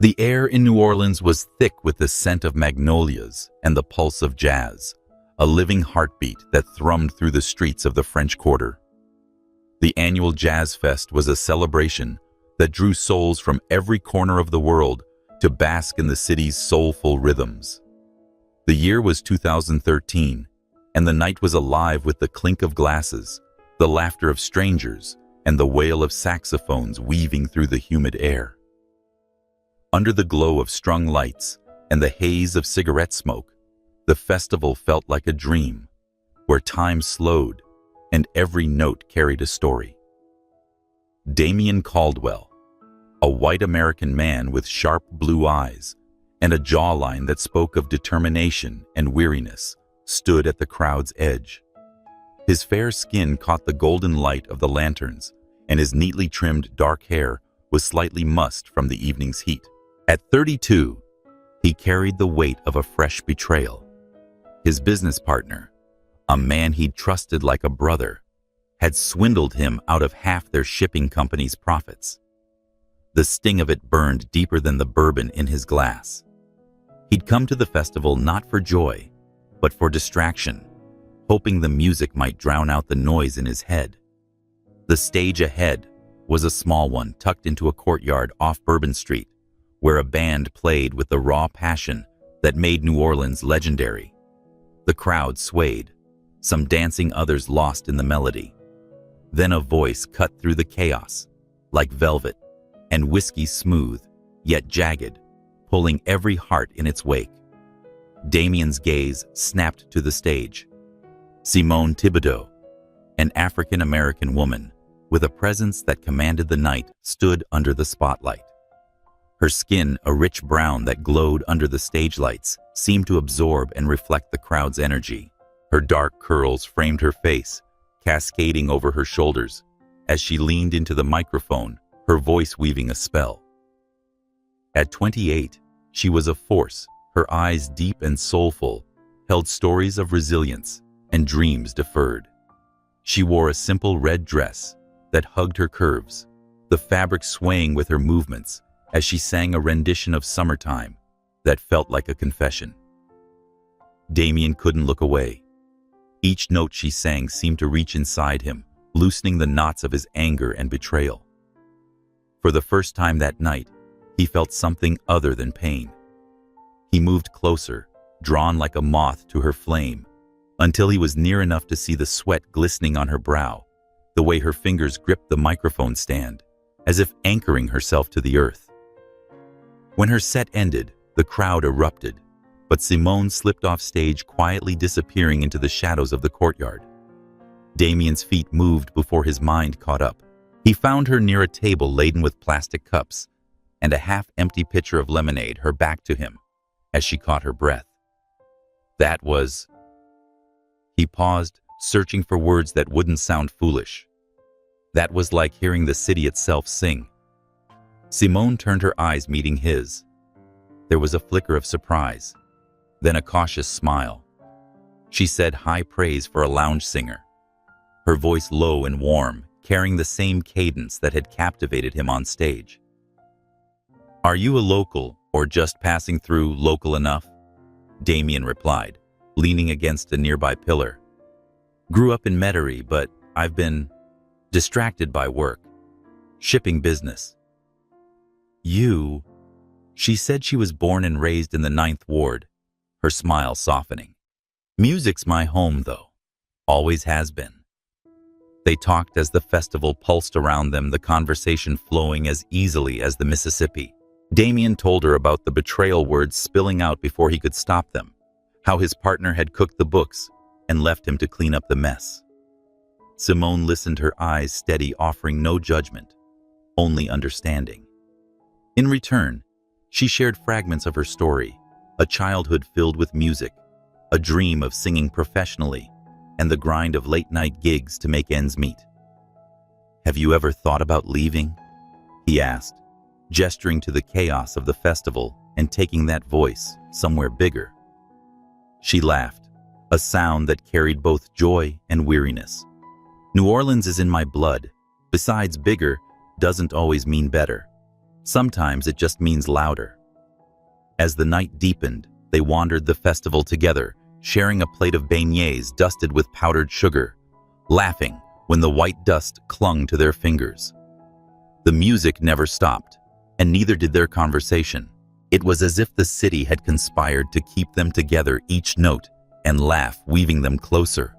The air in New Orleans was thick with the scent of magnolias and the pulse of jazz, a living heartbeat that thrummed through the streets of the French Quarter. The annual Jazz Fest was a celebration that drew souls from every corner of the world to bask in the city's soulful rhythms. The year was 2013, and the night was alive with the clink of glasses, the laughter of strangers, and the wail of saxophones weaving through the humid air. Under the glow of strung lights and the haze of cigarette smoke, the festival felt like a dream, where time slowed and every note carried a story. Damien Caldwell, a white American man with sharp blue eyes and a jawline that spoke of determination and weariness, stood at the crowd's edge. His fair skin caught the golden light of the lanterns, and his neatly trimmed dark hair was slightly mussed from the evening's heat. At 32, he carried the weight of a fresh betrayal. His business partner, a man he'd trusted like a brother, had swindled him out of half their shipping company's profits. The sting of it burned deeper than the bourbon in his glass. He'd come to the festival not for joy, but for distraction, hoping the music might drown out the noise in his head. The stage ahead was a small one tucked into a courtyard off Bourbon Street, where a band played with the raw passion that made New Orleans legendary. The crowd swayed, some dancing, others lost in the melody. Then a voice cut through the chaos, like velvet, and whiskey smooth, yet jagged, pulling every heart in its wake. Damien's gaze snapped to the stage. Simone Thibodeau, an African-American woman with a presence that commanded the night, stood under the spotlight. Her skin, a rich brown that glowed under the stage lights, seemed to absorb and reflect the crowd's energy. Her dark curls framed her face, cascading over her shoulders as she leaned into the microphone, her voice weaving a spell. At 28, she was a force. Her eyes, deep and soulful, held stories of resilience and dreams deferred. She wore a simple red dress that hugged her curves, the fabric swaying with her movements as she sang a rendition of Summertime that felt like a confession. Damien couldn't look away. Each note she sang seemed to reach inside him, loosening the knots of his anger and betrayal. For the first time that night, he felt something other than pain. He moved closer, drawn like a moth to her flame, until he was near enough to see the sweat glistening on her brow, the way her fingers gripped the microphone stand, as if anchoring herself to the earth. When her set ended, the crowd erupted, but Simone slipped off stage, quietly disappearing into the shadows of the courtyard. Damien's feet moved before his mind caught up. He found her near a table laden with plastic cups and a half-empty pitcher of lemonade, her back to him, as she caught her breath. That was... He paused, searching for words that wouldn't sound foolish. That was like hearing the city itself sing. Simone turned her eyes, meeting his. There was a flicker of surprise, then a cautious smile. She said high praise for a lounge singer, her voice low and warm, carrying the same cadence that had captivated him on stage. "Are you a local, or just passing through local enough?" Damien replied, leaning against a nearby pillar. "Grew up in Metairie, but I've been distracted by work. Shipping business." "You..." She said she was born and raised in the 9th Ward, her smile softening. "Music's my home, though. Always has been." They talked as the festival pulsed around them, the conversation flowing as easily as the Mississippi. Damien told her about the betrayal words spilling out before he could stop them, how his partner had cooked the books and left him to clean up the mess. Simone listened, her eyes steady, offering no judgment, only understanding. In return, she shared fragments of her story, a childhood filled with music, a dream of singing professionally, and the grind of late-night gigs to make ends meet. "Have you ever thought about leaving?" he asked, gesturing to the chaos of the festival and taking that voice somewhere bigger. She laughed, a sound that carried both joy and weariness. "New Orleans is in my blood. Besides, bigger doesn't always mean better. Sometimes it just means louder. As the night deepened, they wandered the festival together, sharing a plate of beignets dusted with powdered sugar, laughing when the white dust clung to their fingers. The music never stopped, and neither did their conversation. It was as if the city had conspired to keep them together, each note and laugh weaving them closer.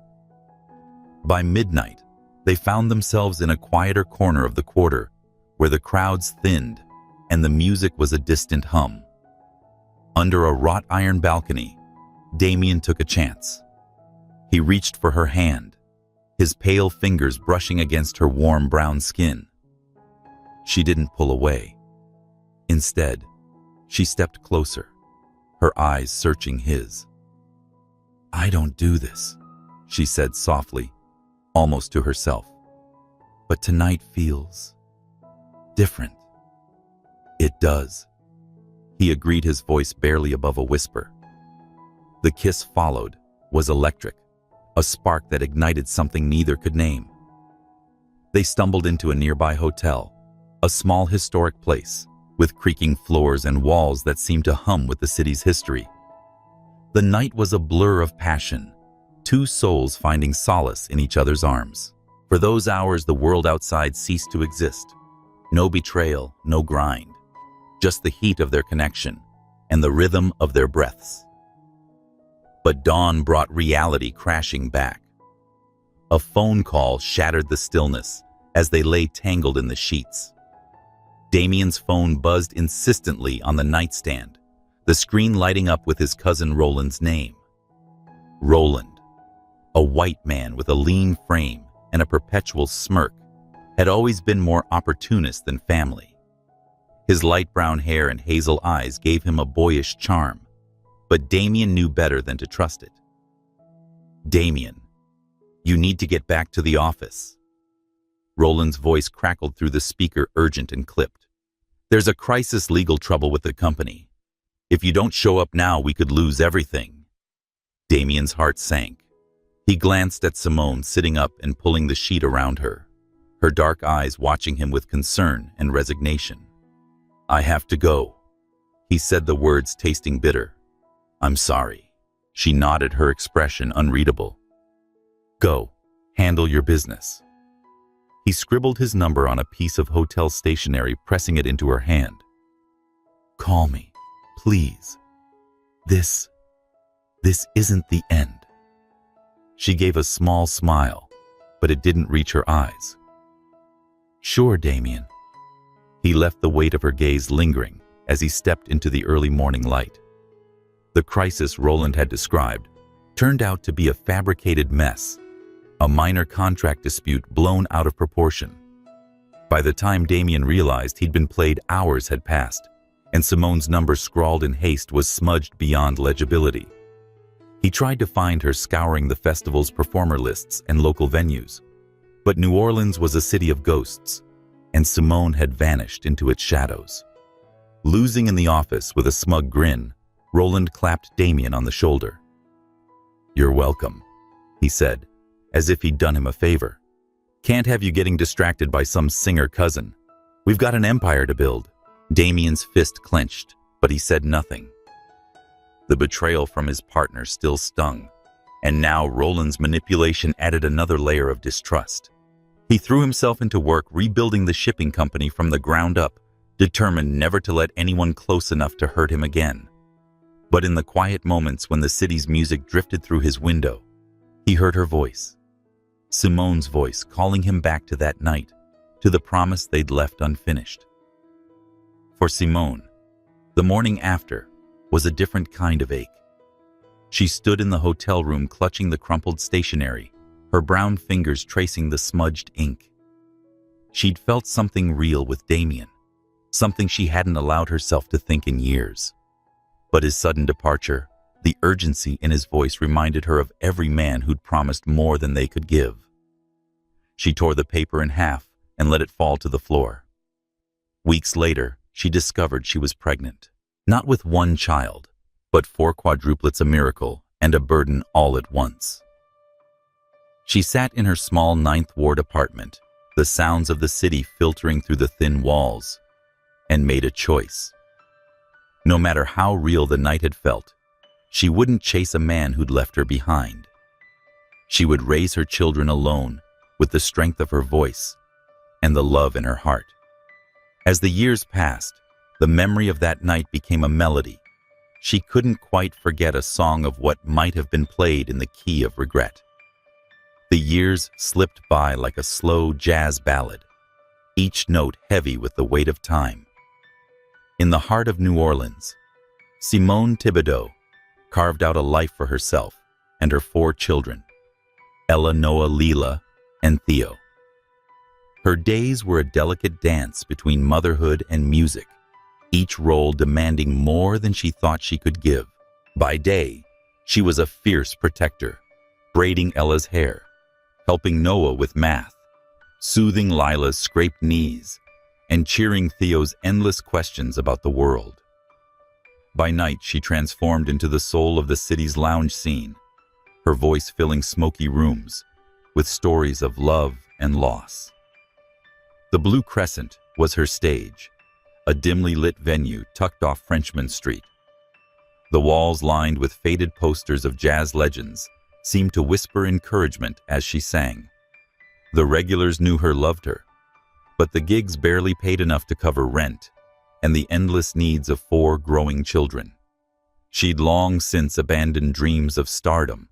By midnight, they found themselves in a quieter corner of the quarter, where the crowds thinned and the music was a distant hum. Under a wrought iron balcony, Damien took a chance. He reached for her hand, his pale fingers brushing against her warm brown skin. She didn't pull away. Instead, she stepped closer, her eyes searching his. "I don't do this," she said softly, almost to herself. "But tonight feels different." "It does," he agreed, his voice barely above a whisper. The kiss followed was electric, a spark that ignited something neither could name. They stumbled into a nearby hotel, a small historic place with creaking floors and walls that seemed to hum with the city's history. The night was a blur of passion, two souls finding solace in each other's arms. For those hours, the world outside ceased to exist. No betrayal, no grind, just the heat of their connection and the rhythm of their breaths. But dawn brought reality crashing back. A phone call shattered the stillness as they lay tangled in the sheets. Damien's phone buzzed insistently on the nightstand, the screen lighting up with his cousin Roland's name. Roland, a white man with a lean frame and a perpetual smirk, had always been more opportunist than family. His light brown hair and hazel eyes gave him a boyish charm, but Damien knew better than to trust it. "Damien, you need to get back to the office." Roland's voice crackled through the speaker, urgent and clipped. "There's a crisis, legal trouble with the company. If you don't show up now, we could lose everything." Damien's heart sank. He glanced at Simone sitting up and pulling the sheet around her, her dark eyes watching him with concern and resignation. "I have to go," he said, the words tasting bitter. "I'm sorry." She nodded, her expression unreadable. "Go, handle your business." He scribbled his number on a piece of hotel stationery, pressing it into her hand. "Call me, please. This isn't the end." She gave a small smile, but it didn't reach her eyes. "Sure, Damien." He left the weight of her gaze lingering as he stepped into the early morning light. The crisis Roland had described turned out to be a fabricated mess, a minor contract dispute blown out of proportion. By the time Damien realized he'd been played, hours had passed, and Simone's number, scrawled in haste, was smudged beyond legibility. He tried to find her, scouring the festival's performer lists and local venues, but New Orleans was a city of ghosts, and Simone had vanished into its shadows. Losing in the office with a smug grin, Roland clapped Damien on the shoulder. "You're welcome," he said, as if he'd done him a favor. "Can't have you getting distracted by some singer cousin. We've got an empire to build." Damien's fist clenched, but he said nothing. The betrayal from his partner still stung, and now Roland's manipulation added another layer of distrust. He threw himself into work rebuilding the shipping company from the ground up, determined never to let anyone close enough to hurt him again. But in the quiet moments when the city's music drifted through his window, he heard her voice. Simone's voice, calling him back to that night, to the promise they'd left unfinished. For Simone, the morning after was a different kind of ache. She stood in the hotel room clutching the crumpled stationery, her brown fingers tracing the smudged ink. She'd felt something real with Damien, something she hadn't allowed herself to think in years. But his sudden departure, the urgency in his voice, reminded her of every man who'd promised more than they could give. She tore the paper in half and let it fall to the floor. Weeks later, she discovered she was pregnant, not with one child, but 4 quadruplets, a miracle and a burden all at once. She sat in her small 9th Ward apartment, the sounds of the city filtering through the thin walls. and made a choice. No matter how real the night had felt, she wouldn't chase a man who'd left her behind. She would raise her children alone with the strength of her voice and the love in her heart. As the years passed, the memory of that night became a melody. She couldn't quite forget a song of what might have been played in the key of regret. The years slipped by like a slow jazz ballad, each note heavy with the weight of time. In the heart of New Orleans, Simone Thibodeau carved out a life for herself and her 4 children, Ella, Noah, Leela, and Theo. Her days were a delicate dance between motherhood and music, each role demanding more than she thought she could give. By day, she was a fierce protector, braiding Ella's hair, helping Noah with math, soothing Lila's scraped knees, and cheering Theo's endless questions about the world. By night, she transformed into the soul of the city's lounge scene, her voice filling smoky rooms with stories of love and loss. The Blue Crescent was her stage, a dimly lit venue tucked off Frenchman Street. The walls lined with faded posters of jazz legends seemed to whisper encouragement as she sang. The regulars knew her loved her, but the gigs barely paid enough to cover rent and the endless needs of 4 growing children. She'd long since abandoned dreams of stardom,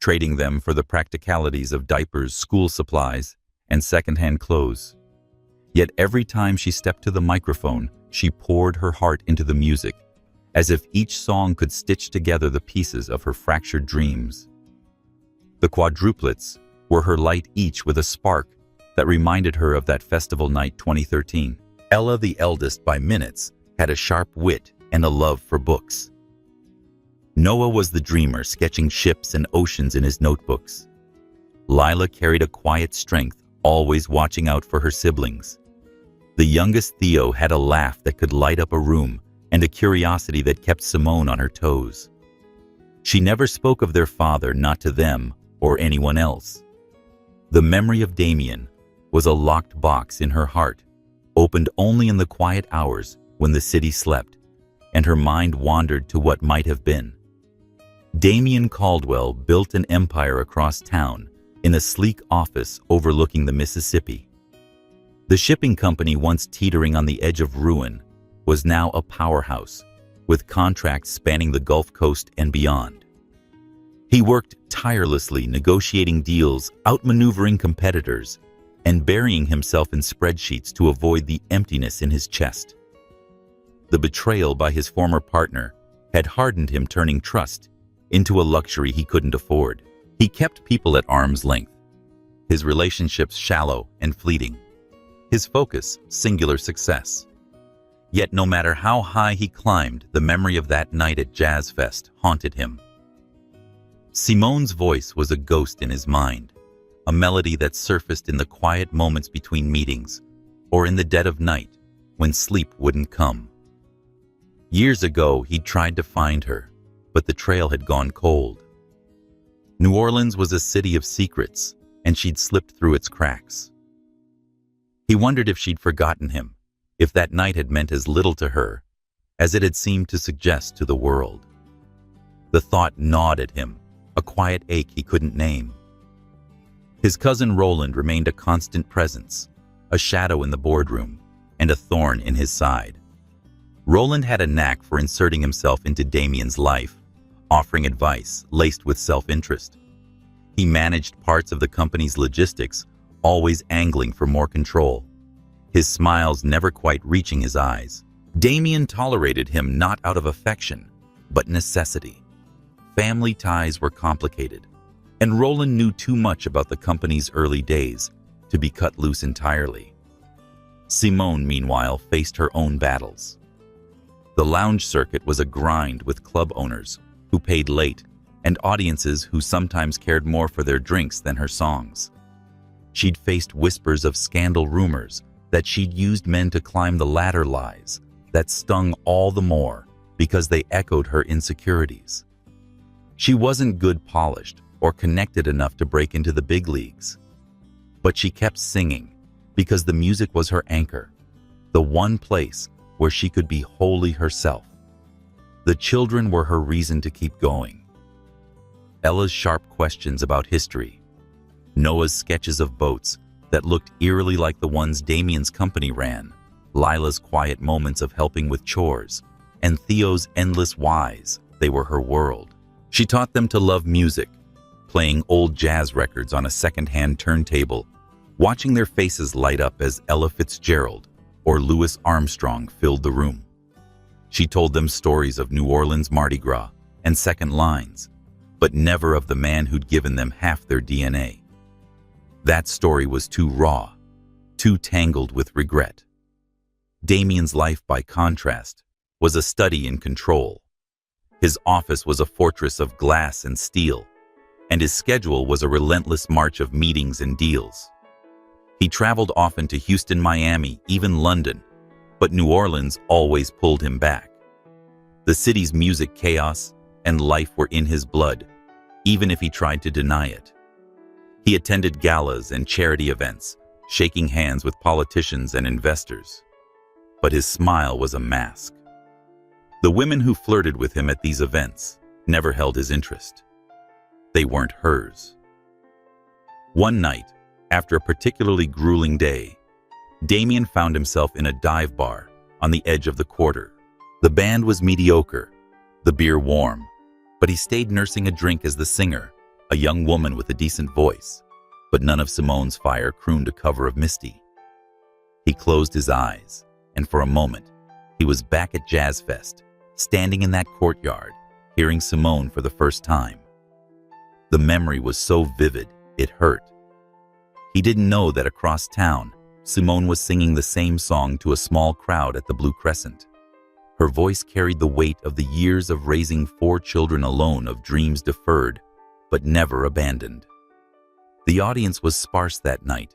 trading them for the practicalities of diapers, school supplies, and secondhand clothes. Yet every time she stepped to the microphone, she poured her heart into the music, as if each song could stitch together the pieces of her fractured dreams. The quadruplets were her light, each with a spark that reminded her of that festival night 2013. Ella, the eldest by minutes, had a sharp wit and a love for books. Noah was the dreamer, sketching ships and oceans in his notebooks. Lila carried a quiet strength, always watching out for her siblings. The youngest Theo had a laugh that could light up a room and a curiosity that kept Simone on her toes. She never spoke of their father, not to them or anyone else. The memory of Damien was a locked box in her heart, opened only in the quiet hours when the city slept, and her mind wandered to what might have been. Damien Caldwell built an empire across town in a sleek office overlooking the Mississippi. The shipping company, once teetering on the edge of ruin, was now a powerhouse, with contracts spanning the Gulf Coast and beyond. He worked tirelessly, negotiating deals, outmaneuvering competitors, and burying himself in spreadsheets to avoid the emptiness in his chest. The betrayal by his former partner had hardened him, turning trust into a luxury he couldn't afford. He kept people at arm's length, his relationships shallow and fleeting, his focus singular success. Yet no matter how high he climbed, the memory of that night at Jazz Fest haunted him. Simone's voice was a ghost in his mind, a melody that surfaced in the quiet moments between meetings or in the dead of night when sleep wouldn't come. Years ago, he'd tried to find her, but the trail had gone cold. New Orleans was a city of secrets, and she'd slipped through its cracks. He wondered if she'd forgotten him, if that night had meant as little to her as it had seemed to suggest to the world. The thought gnawed at him, a quiet ache he couldn't name. His cousin Roland remained a constant presence, a shadow in the boardroom, and a thorn in his side. Roland had a knack for inserting himself into Damien's life, offering advice laced with self-interest. He managed parts of the company's logistics, always angling for more control, his smiles never quite reaching his eyes. Damien tolerated him not out of affection, but necessity. Family ties were complicated, and Roland knew too much about the company's early days to be cut loose entirely. Simone, meanwhile, faced her own battles. The lounge circuit was a grind, with club owners who paid late and audiences who sometimes cared more for their drinks than her songs. She'd faced whispers of scandal, rumors that she'd used men to climb the ladder, lies that stung all the more because they echoed her insecurities. She wasn't good, polished, or connected enough to break into the big leagues. But she kept singing because the music was her anchor, the one place where she could be wholly herself. The children were her reason to keep going. Ella's sharp questions about history, Noah's sketches of boats that looked eerily like the ones Damien's company ran, Lila's quiet moments of helping with chores, and Theo's endless whys, they were her world. She taught them to love music, playing old jazz records on a second-hand turntable, watching their faces light up as Ella Fitzgerald or Louis Armstrong filled the room. She told them stories of New Orleans Mardi Gras and second lines, but never of the man who'd given them half their DNA. That story was too raw, too tangled with regret. Damien's life, by contrast, was a study in control. His office was a fortress of glass and steel, and his schedule was a relentless march of meetings and deals. He traveled often to Houston, Miami, even London, but New Orleans always pulled him back. The city's music chaos and life were in his blood, even if he tried to deny it. He attended galas and charity events, shaking hands with politicians and investors. But his smile was a mask. The women who flirted with him at these events never held his interest. They weren't hers. One night, after a particularly grueling day, Damien found himself in a dive bar on the edge of the quarter. The band was mediocre, the beer warm, but he stayed nursing a drink as the singer, a young woman with a decent voice, but none of Simone's fire crooned a cover of Misty. He closed his eyes, and for a moment, he was back at Jazz Fest, standing in that courtyard, hearing Simone for the first time. The memory was so vivid, it hurt. He didn't know that across town, Simone was singing the same song to a small crowd at the Blue Crescent. Her voice carried the weight of the years of raising 4 children alone, of dreams deferred, but never abandoned. The audience was sparse that night,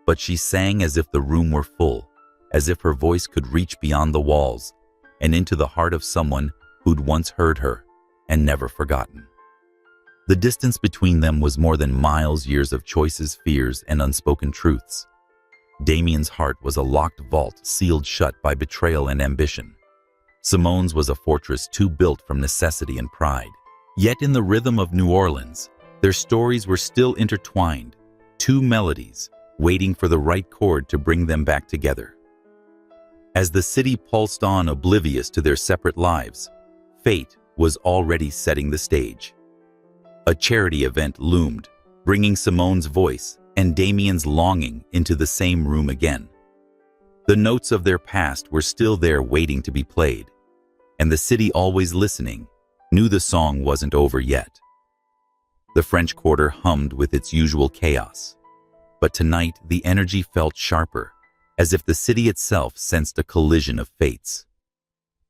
but she sang as if the room were full, as if her voice could reach beyond the walls and into the heart of someone who'd once heard her and never forgotten. The distance between them was more than miles, years of choices, fears, and unspoken truths. Damien's heart was a locked vault sealed shut by betrayal and ambition. Simone's was a fortress too built from necessity and pride. Yet in the rhythm of New Orleans, their stories were still intertwined, 2 melodies, waiting for the right chord to bring them back together. As the city pulsed on, oblivious to their separate lives, fate was already setting the stage. A charity event loomed, bringing Simone's voice and Damien's longing into the same room again. The notes of their past were still there waiting to be played, and the city, always listening, knew the song wasn't over yet. The French Quarter hummed with its usual chaos, but tonight the energy felt sharper, as if the city itself sensed a collision of fates.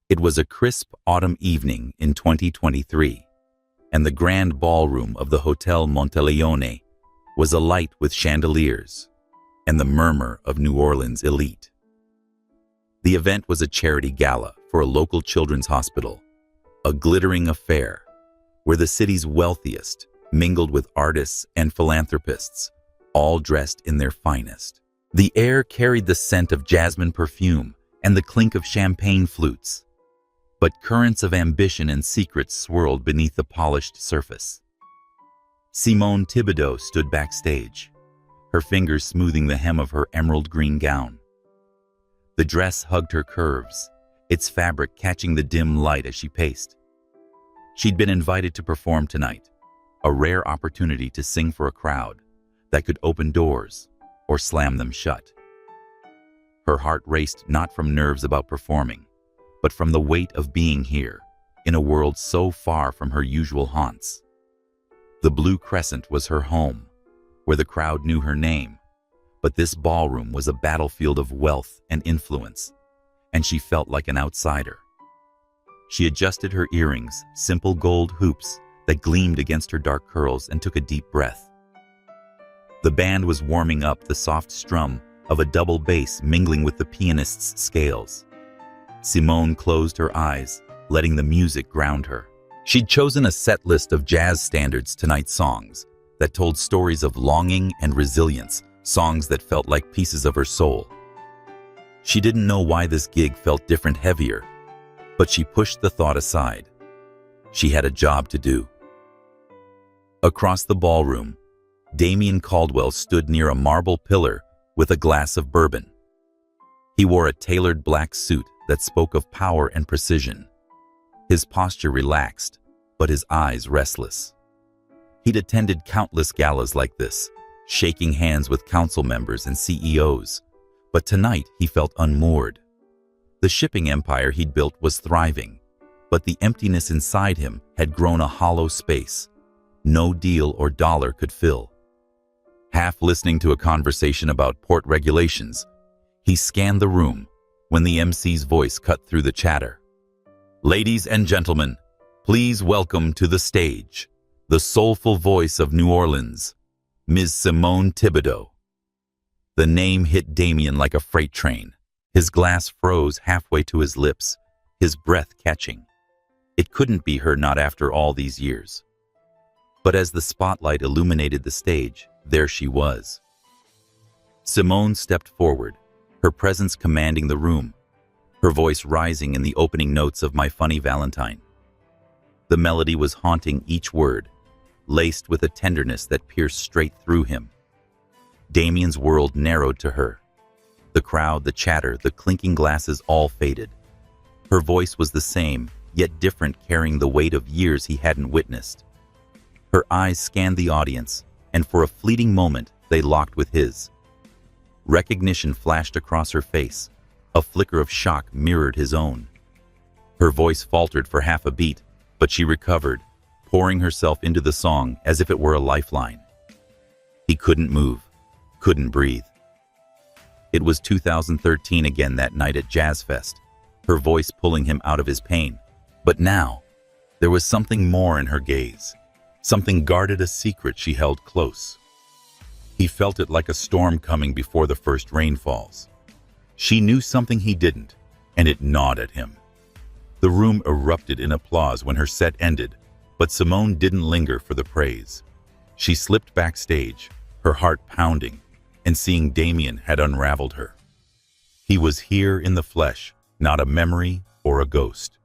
It was a crisp autumn evening in 2023, and the grand ballroom of the Hotel Monteleone was alight with chandeliers and the murmur of New Orleans elite. The event was a charity gala for a local children's hospital, a glittering affair where the city's wealthiest mingled with artists and philanthropists, all dressed in their finest. The air carried the scent of jasmine perfume and the clink of champagne flutes, but currents of ambition and secrets swirled beneath the polished surface. Simone Thibodeau stood backstage, her fingers smoothing the hem of her emerald green gown. The dress hugged her curves, its fabric catching the dim light as she paced. She'd been invited to perform tonight, a rare opportunity to sing for a crowd that could open doors or slam them shut. Her heart raced not from nerves about performing, but from the weight of being here, in a world so far from her usual haunts. The Blue Crescent was her home, where the crowd knew her name, but this ballroom was a battlefield of wealth and influence, and she felt like an outsider. She adjusted her earrings, simple gold hoops that gleamed against her dark curls, and took a deep breath. The band was warming up, the soft strum of a double bass mingling with the pianist's scales. Simone closed her eyes, letting the music ground her. She'd chosen a set list of jazz standards tonight's songs that told stories of longing and resilience, songs that felt like pieces of her soul. She didn't know why this gig felt different, heavier, but she pushed the thought aside. She had a job to do. Across the ballroom, Damien Caldwell stood near a marble pillar with a glass of bourbon. He wore a tailored black suit that spoke of power and precision. His posture relaxed, but his eyes restless. He'd attended countless galas like this, shaking hands with council members and CEOs, but tonight he felt unmoored. The shipping empire he'd built was thriving, but the emptiness inside him had grown a hollow space no deal or dollar could fill. Half listening to a conversation about port regulations, he scanned the room when the MC's voice cut through the chatter. "Ladies and gentlemen, please welcome to the stage the soulful voice of New Orleans, Ms. Simone Thibodeau." The name hit Damien like a freight train. His glass froze halfway to his lips, his breath catching. It couldn't be her, not after all these years. But as the spotlight illuminated the stage, there she was. Simone stepped forward, her presence commanding the room, her voice rising in the opening notes of My Funny Valentine. The melody was haunting each word, laced with a tenderness that pierced straight through him. Damien's world narrowed to her. The crowd, the chatter, the clinking glasses all faded. Her voice was the same, yet different, carrying the weight of years he hadn't witnessed. Her eyes scanned the audience, and for a fleeting moment, they locked with his. Recognition flashed across her face. A flicker of shock mirrored his own. Her voice faltered for half a beat, but she recovered, pouring herself into the song as if it were a lifeline. He couldn't move, couldn't breathe. It was 2013 again that night at Jazz Fest, her voice pulling him out of his pain. But now, there was something more in her gaze. Something guarded, a secret she held close. He felt it like a storm coming before the first rainfalls. She knew something he didn't, and it gnawed at him. The room erupted in applause when her set ended, but Simone didn't linger for the praise. She slipped backstage, her heart pounding, and seeing Damien had unraveled her. He was here in the flesh, not a memory or a ghost.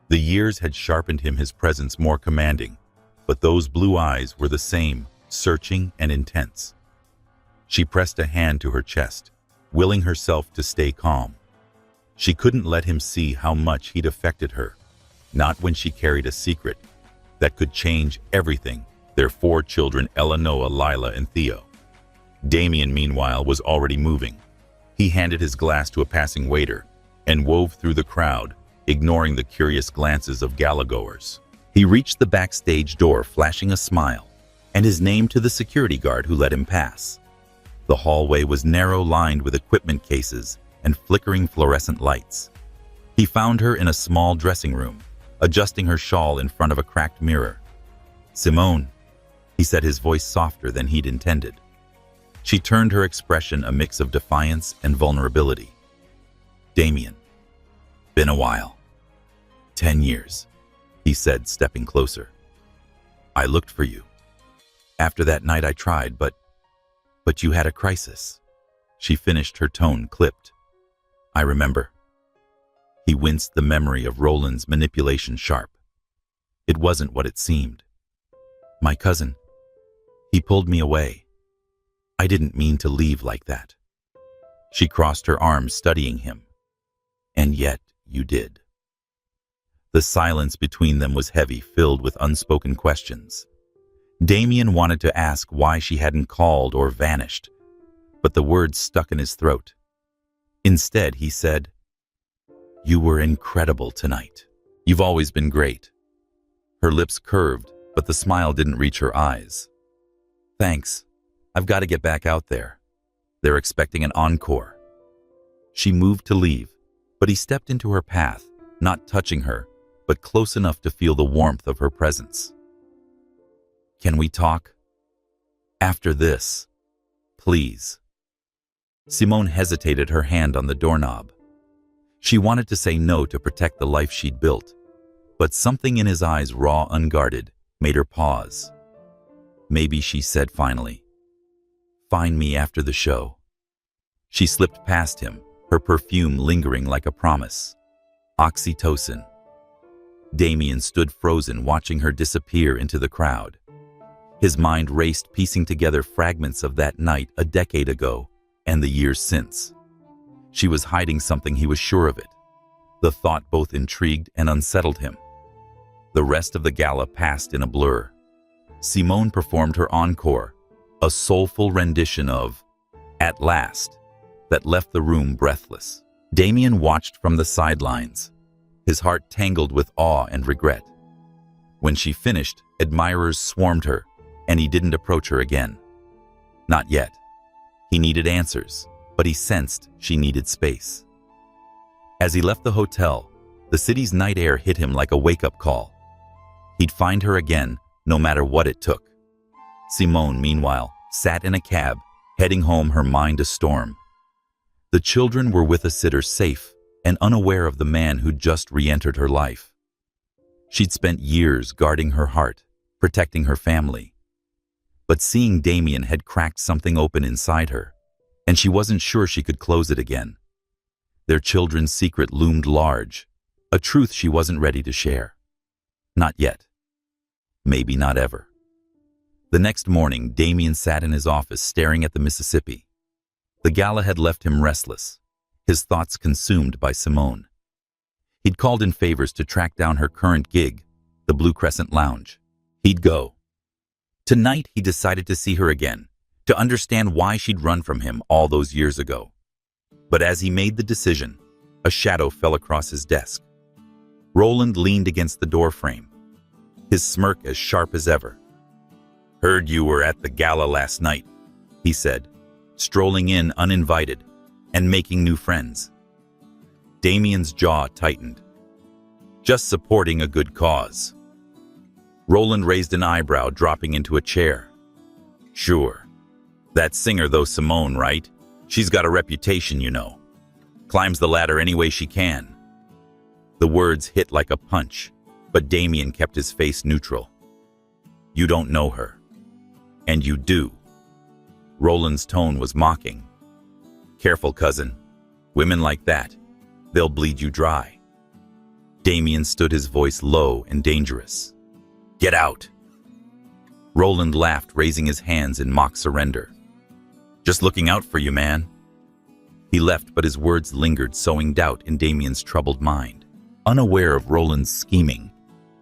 The years had sharpened him, his presence more commanding, but those blue eyes were the same, searching and intense. She pressed a hand to her chest, willing herself to stay calm. She couldn't let him see how much he'd affected her, not when she carried a secret that could change everything, their 4 children, Ella, Noah, Lila, and Theo. Damien, meanwhile, was already moving. He handed his glass to a passing waiter and wove through the crowd, ignoring the curious glances of gala-goers. He reached the backstage door, flashing a smile, and his name to the security guard who let him pass. The hallway was narrow, lined with equipment cases and flickering fluorescent lights. He found her in a small dressing room, adjusting her shawl in front of a cracked mirror. "Simone," he said, his voice softer than he'd intended. She turned, her expression a mix of defiance and vulnerability. "Damien, been a while. 10 years, he said, stepping closer. "I looked for you. After that night I tried, but you had a crisis." She finished, her tone clipped. "I remember." He winced, the memory of Roland's manipulation sharp. It wasn't what it seemed. "My cousin. He pulled me away. I didn't mean to leave like that." She crossed her arms, studying him. "And yet you did." The silence between them was heavy, filled with unspoken questions. Damien wanted to ask why she hadn't called or vanished, but the words stuck in his throat. Instead, he said, "You were incredible tonight. You've always been great." Her lips curved, but the smile didn't reach her eyes. "Thanks. I've got to get back out there. They're expecting an encore." She moved to leave, but he stepped into her path, not touching her, but close enough to feel the warmth of her presence. "Can we talk? After this, please." Simone hesitated, her hand on the doorknob. She wanted to say no to protect the life she'd built, but something in his eyes, raw, unguarded, made her pause. "Maybe," she said finally. "Find me after the show." She slipped past him, her perfume lingering like a promise. Oxytocin. Damien stood frozen, watching her disappear into the crowd. His mind raced, piecing together fragments of that night a decade ago and the years since. She was hiding something, he was sure of it. The thought both intrigued and unsettled him. The rest of the gala passed in a blur. Simone performed her encore, a soulful rendition of At Last, that left the room breathless. Damien watched from the sidelines, his heart tangled with awe and regret. When she finished, admirers swarmed her, and he didn't approach her again. Not yet. He needed answers, but he sensed she needed space. As he left the hotel, the city's night air hit him like a wake-up call. He'd find her again, no matter what it took. Simone, meanwhile, sat in a cab, heading home, her mind a storm. The children were with a sitter, safe and unaware of the man who'd just re-entered her life. She'd spent years guarding her heart, protecting her family. But seeing Damien had cracked something open inside her, and she wasn't sure she could close it again. Their children's secret loomed large, a truth she wasn't ready to share. Not yet. Maybe not ever. The next morning, Damien sat in his office staring at the Mississippi. The gala had left him restless, his thoughts consumed by Simone. He'd called in favors to track down her current gig, the Blue Crescent Lounge. He'd go. Tonight, he decided to see her again, to understand why she'd run from him all those years ago. But as he made the decision, a shadow fell across his desk. Roland leaned against the doorframe, his smirk as sharp as ever. "Heard you were at the gala last night," he said, strolling in uninvited and making new friends. Damien's jaw tightened. "Just supporting a good cause." Roland raised an eyebrow, dropping into a chair. "Sure. That singer, though, Simone, right? She's got a reputation, you know. Climbs the ladder any way she can." The words hit like a punch, but Damien kept his face neutral. "You don't know her. And you do." Roland's tone was mocking. "Careful, cousin. Women like that, they'll bleed you dry." Damien stood, his voice low and dangerous. "Get out." Roland laughed, raising his hands in mock surrender. "Just looking out for you, man." He left, but his words lingered, sowing doubt in Damien's troubled mind. Unaware of Roland's scheming,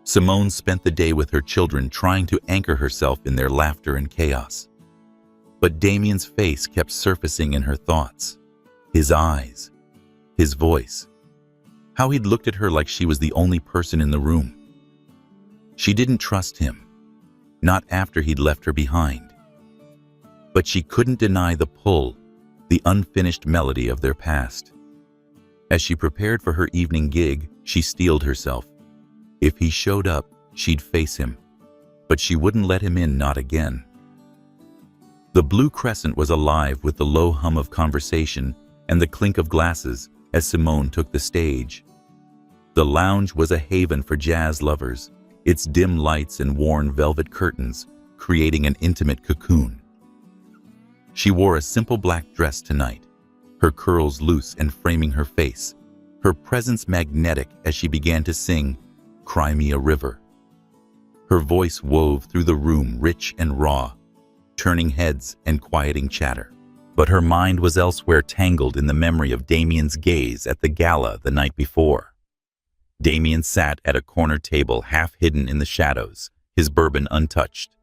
Simone spent the day with her children, trying to anchor herself in their laughter and chaos. But Damien's face kept surfacing in her thoughts. His eyes, his voice, how he'd looked at her like she was the only person in the room. She didn't trust him, not after he'd left her behind. But she couldn't deny the pull, the unfinished melody of their past. As she prepared for her evening gig, she steeled herself. If he showed up, she'd face him. But she wouldn't let him in, not again. The Blue Crescent was alive with the low hum of conversation and the clink of glasses as Simone took the stage. The lounge was a haven for jazz lovers, its dim lights and worn velvet curtains creating an intimate cocoon. She wore a simple black dress tonight, her curls loose and framing her face, her presence magnetic as she began to sing "Cry Me a River." Her voice wove through the room, rich and raw, turning heads and quieting chatter. But her mind was elsewhere, tangled in the memory of Damien's gaze at the gala the night before. Damien sat at a corner table, half hidden in the shadows, his bourbon untouched.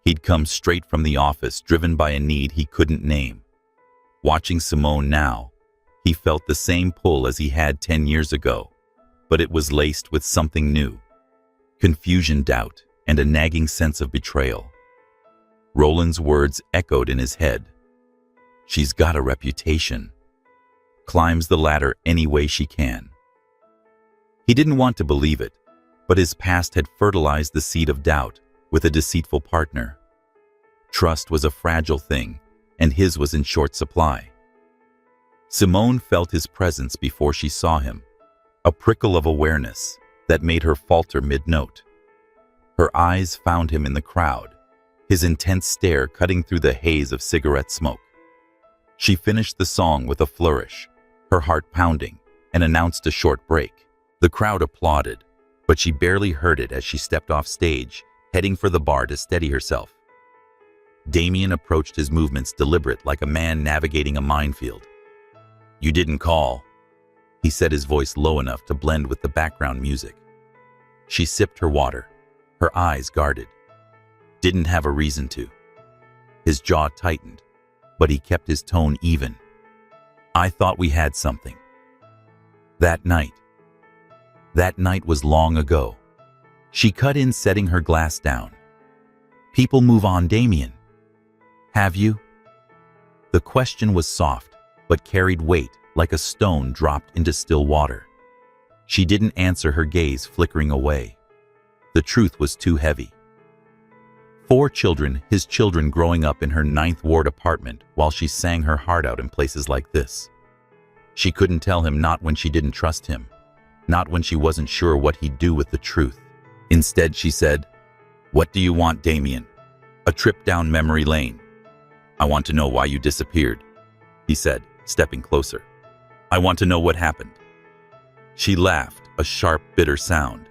He'd come straight from the office, driven by a need he couldn't name. Watching Simone now, he felt the same pull as he had 10 years ago, but it was laced with something new. Confusion, doubt, and a nagging sense of betrayal. Roland's words echoed in his head. "She's got a reputation. Climbs the ladder any way she can." He didn't want to believe it, but his past had fertilized the seed of doubt with a deceitful partner. Trust was a fragile thing, and his was in short supply. Simone felt his presence before she saw him, a prickle of awareness that made her falter mid-note. Her eyes found him in the crowd, his intense stare cutting through the haze of cigarette smoke. She finished the song with a flourish, her heart pounding, and announced a short break. The crowd applauded, but she barely heard it as she stepped off stage, heading for the bar to steady herself. Damien approached his movements deliberate, like a man navigating a minefield. "You didn't call," he said, his voice low enough to blend with the background music. She sipped her water, her eyes guarded. Didn't have a reason to. His jaw tightened, but he kept his tone even. "I thought we had something." That night was long ago. She cut in, setting her glass down. "People move on, Damien. Have you?" The question was soft, but carried weight, like a stone dropped into still water. She didn't answer, her gaze flickering away. The truth was too heavy. 4 children, his children, growing up in her 9th Ward apartment while she sang her heart out in places like this. She couldn't tell him, not when she didn't trust him, not when she wasn't sure what he'd do with the truth. Instead, she said, "What do you want, Damien?" A trip down memory lane. "I want to know why you disappeared," he said, stepping closer. "I want to know what happened." She laughed, a sharp, bitter sound.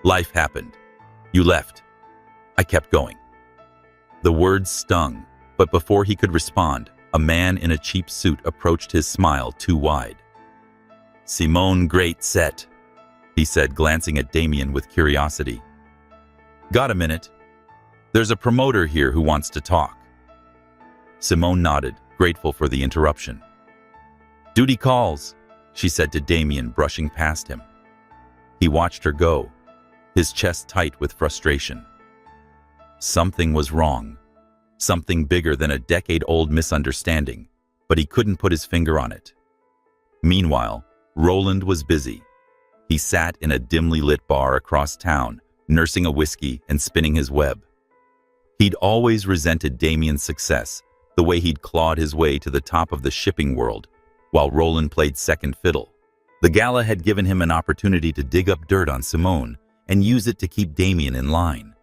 "Life happened. You left. I kept going." The words stung, but before he could respond, a man in a cheap suit approached, his smile too wide. "Simone, great set," he said, glancing at Damien with curiosity. "Got a minute? There's a promoter here who wants to talk." Simone nodded, grateful for the interruption. "Duty calls," she said to Damien, brushing past him. He watched her go, his chest tight with frustration. Something was wrong, something bigger than a decade-old misunderstanding, but he couldn't put his finger on it. Meanwhile, Roland was busy. He sat in a dimly lit bar across town, nursing a whiskey and spinning his web. He'd always resented Damien's success, the way he'd clawed his way to the top of the shipping world, while Roland played second fiddle. The gala had given him an opportunity to dig up dirt on Simone and use it to keep Damien in line.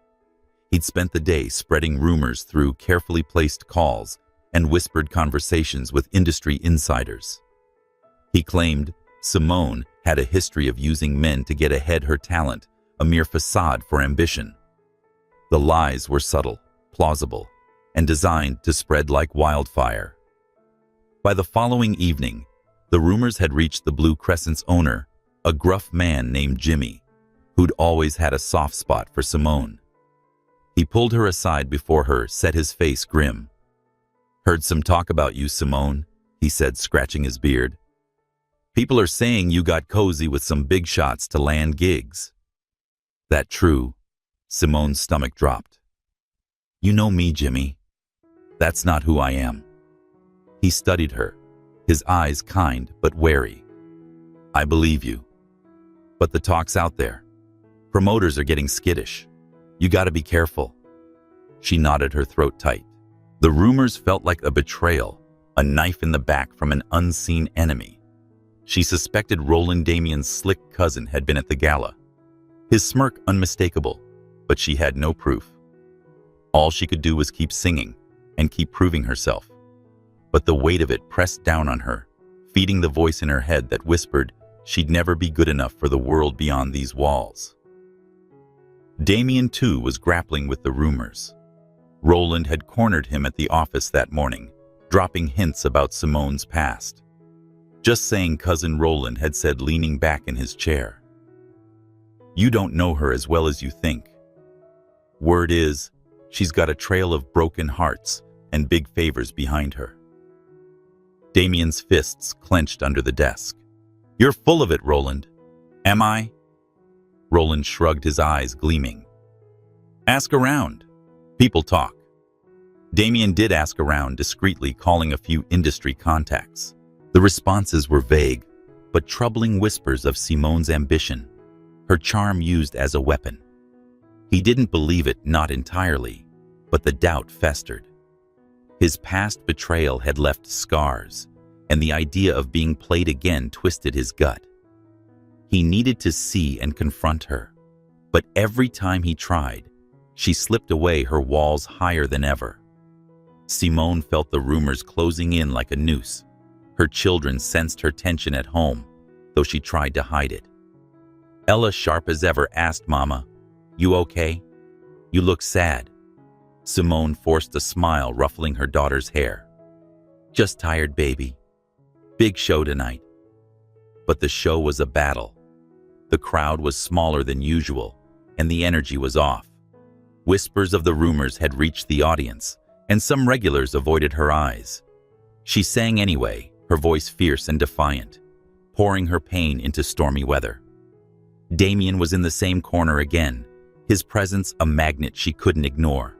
He'd spent the day spreading rumors through carefully placed calls and whispered conversations with industry insiders. He claimed Simone had a history of using men to get ahead, her talent a mere facade for ambition. The lies were subtle, plausible, and designed to spread like wildfire. By the following evening, the rumors had reached the Blue Crescent's owner, a gruff man named Jimmy, who'd always had a soft spot for Simone. He pulled her aside before her, set his face grim. "Heard some talk about you, Simone," he said, scratching his beard. "People are saying you got cozy with some big shots to land gigs." "That true?" Simone's stomach dropped. "You know me, Jimmy. That's not who I am." He studied her, his eyes kind but wary. "I believe you. But the talk's out there. Promoters are getting skittish. You gotta be careful." She nodded, her throat tight. The rumors felt like a betrayal, a knife in the back from an unseen enemy. She suspected Roland, Damien's slick cousin, had been at the gala. His smirk unmistakable, but she had no proof. All she could do was keep singing and keep proving herself. But the weight of it pressed down on her, feeding the voice in her head that whispered she'd never be good enough for the world beyond these walls. Damien, too, was grappling with the rumors. Roland had cornered him at the office that morning, dropping hints about Simone's past. Just saying, cousin Roland had said, leaning back in his chair. "You don't know her as well as you think. Word is, she's got a trail of broken hearts and big favors behind her." Damien's fists clenched under the desk. "You're full of it, Roland." "Am I?" Roland shrugged, his eyes gleaming. "Ask around. People talk." Damien did ask around, discreetly, calling a few industry contacts. The responses were vague, but troubling whispers of Simone's ambition, her charm used as a weapon. He didn't believe it, not entirely, but the doubt festered. His past betrayal had left scars, and the idea of being played again twisted his gut. He needed to see and confront her, but every time he tried, she slipped away, her walls higher than ever. Simone felt the rumors closing in like a noose, Her children sensed her tension at home, though she tried to hide it. Ella, sharp as ever, asked Mama, "You okay? You look sad." Simone forced a smile, ruffling her daughter's hair. "Just tired, baby. Big show tonight." But the show was a battle. The crowd was smaller than usual, and the energy was off. Whispers of the rumors had reached the audience, and some regulars avoided her eyes. She sang anyway, her voice fierce and defiant, pouring her pain into stormy weather. Damien was in the same corner again, his presence a magnet she couldn't ignore.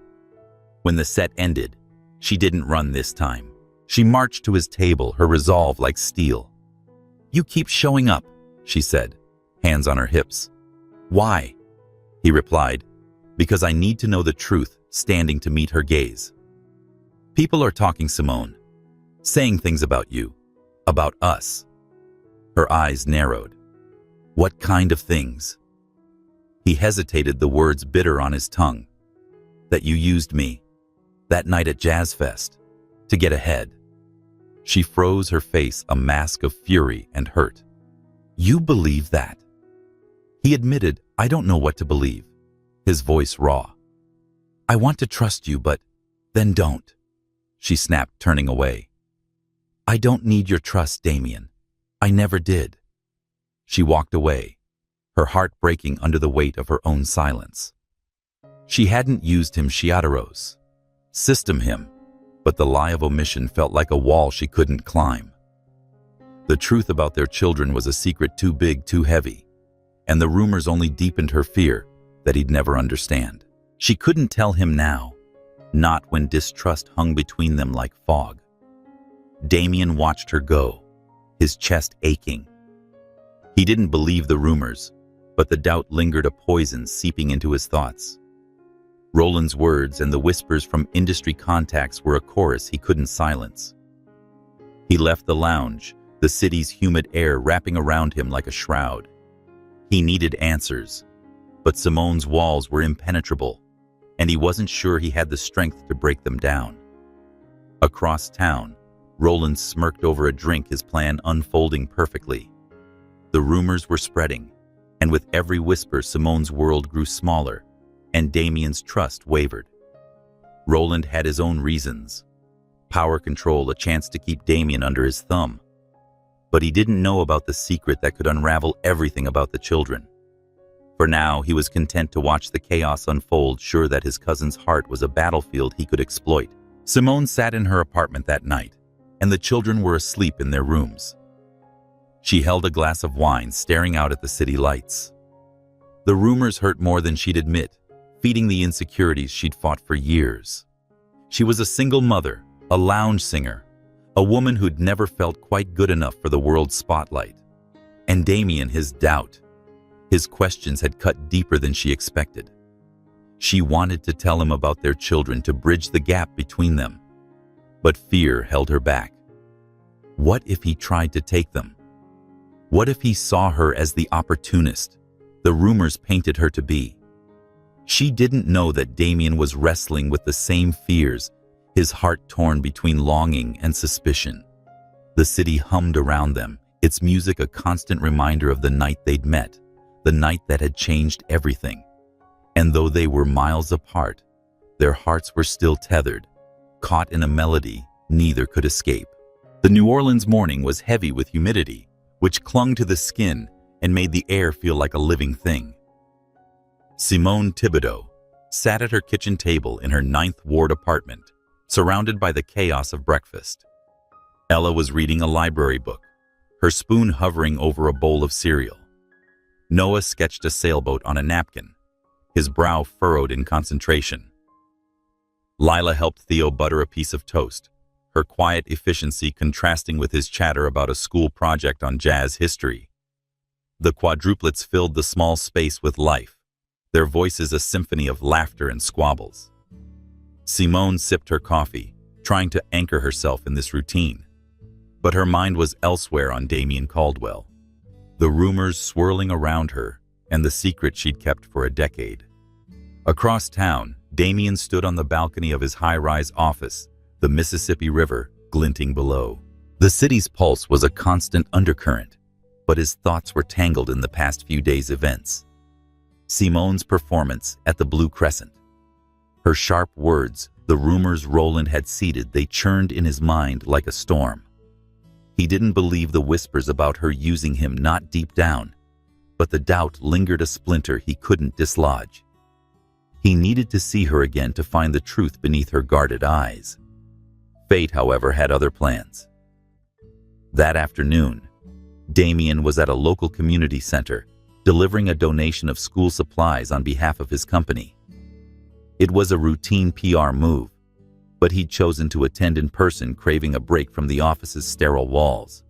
When the set ended, she didn't run this time. She marched to his table, her resolve like steel. "You keep showing up," she said, hands on her hips. "Why?" he replied, "Because I need to know the truth," standing to meet her gaze. "People are talking, Simone, saying things about you, about us." Her eyes narrowed. "What kind of things?" He hesitated, the words bitter on his tongue. "That you used me, that night at Jazz Fest, to get ahead." She froze, her face a mask of fury and hurt. "You believe that?" He admitted, "I don't know what to believe," his voice raw. "I want to trust you, but then don't," she snapped, turning away. "I don't need your trust, Damien. I never did." She walked away, her heart breaking under the weight of her own silence. She hadn't used him, Shiataros. System him, but the lie of omission felt like a wall she couldn't climb. The truth about their children was a secret too big, too heavy, and the rumors only deepened her fear that he'd never understand. She couldn't tell him now, not when distrust hung between them like fog. Damien watched her go, his chest aching. He didn't believe the rumors, but the doubt lingered, a poison seeping into his thoughts. Roland's words and the whispers from industry contacts were a chorus he couldn't silence. He left the lounge, the city's humid air wrapping around him like a shroud. He needed answers, but Simone's walls were impenetrable, and he wasn't sure he had the strength to break them down. Across town, Roland smirked over a drink, his plan unfolding perfectly. The rumors were spreading, and with every whisper Simone's world grew smaller, and Damien's trust wavered. Roland had his own reasons. Power control, a chance to keep Damien under his thumb. But he didn't know about the secret that could unravel everything about the children. For now, he was content to watch the chaos unfold, sure that his cousin's heart was a battlefield he could exploit. Simone sat in her apartment that night, and the children were asleep in their rooms. She held a glass of wine, staring out at the city lights. The rumors hurt more than she'd admit, feeding the insecurities she'd fought for years. She was a single mother, a lounge singer, a woman who'd never felt quite good enough for the world's spotlight. And Damien, his doubt, his questions had cut deeper than she expected. She wanted to tell him about their children, to bridge the gap between them. But fear held her back. What if he tried to take them? What if he saw her as the opportunist the rumors painted her to be? She didn't know that Damien was wrestling with the same fears, his heart torn between longing and suspicion. The city hummed around them, its music a constant reminder of the night they'd met, the night that had changed everything. And though they were miles apart, their hearts were still tethered, caught in a melody neither could escape. The New Orleans morning was heavy with humidity, which clung to the skin and made the air feel like a living thing. Simone Thibodeau sat at her kitchen table in her 9th Ward apartment, surrounded by the chaos of breakfast. Ella was reading a library book, her spoon hovering over a bowl of cereal. Noah sketched a sailboat on a napkin, his brow furrowed in concentration. Lila helped Theo butter a piece of toast, her quiet efficiency contrasting with his chatter about a school project on jazz history. The quadruplets filled the small space with life, their voices a symphony of laughter and squabbles. Simone sipped her coffee, trying to anchor herself in this routine. But her mind was elsewhere, on Damien Caldwell, the rumors swirling around her, and the secret she'd kept for a decade. Across town, Damien stood on the balcony of his high-rise office, the Mississippi River glinting below. The city's pulse was a constant undercurrent, but his thoughts were tangled in the past few days' events. Simone's performance at the Blue Crescent. Her sharp words, the rumors Roland had seeded, they churned in his mind like a storm. He didn't believe the whispers about her using him, not deep down, but the doubt lingered, a splinter he couldn't dislodge. He needed to see her again to find the truth beneath her guarded eyes. Fate, however, had other plans. That afternoon, Damien was at a local community center, delivering a donation of school supplies on behalf of his company. It was a routine PR move, but he'd chosen to attend in person, craving a break from the office's sterile walls.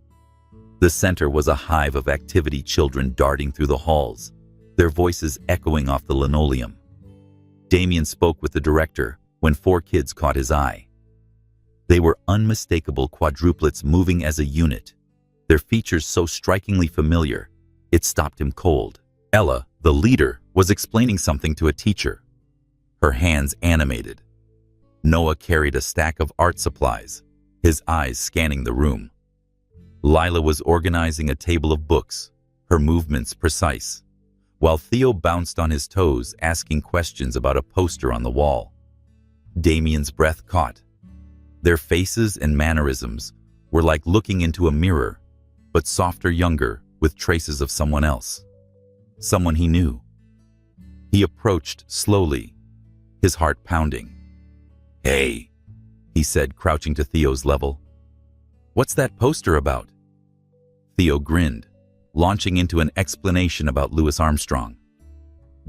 The center was a hive of activity, children darting through the halls, their voices echoing off the linoleum. Damien spoke with the director when 4 kids caught his eye. They were unmistakable quadruplets moving as a unit, their features so strikingly familiar, it stopped him cold. Ella, the leader, was explaining something to a teacher, her hands animated. Noah carried a stack of art supplies, his eyes scanning the room. Lila was organizing a table of books, her movements precise, while Theo bounced on his toes, asking questions about a poster on the wall. Damien's breath caught. Their faces and mannerisms were like looking into a mirror, but softer, younger, with traces of someone else. Someone he knew. He approached slowly, his heart pounding. "Hey," he said, crouching to Theo's level. "What's that poster about?" Theo grinned, launching into an explanation about Louis Armstrong.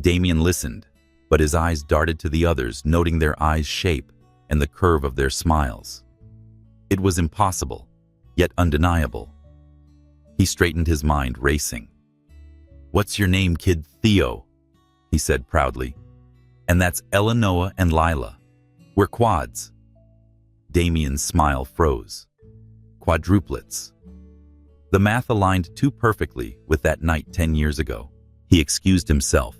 Damien listened, but his eyes darted to the others, noting their eyes' shape and the curve of their smiles. It was impossible, yet undeniable. He straightened, his mind racing. "What's your name, kid?" "Theo," he said proudly. "And that's Ella, Noah, and Lila. We're quads." Damien's smile froze. Quadruplets. The math aligned too perfectly with that night 10 years ago. He excused himself,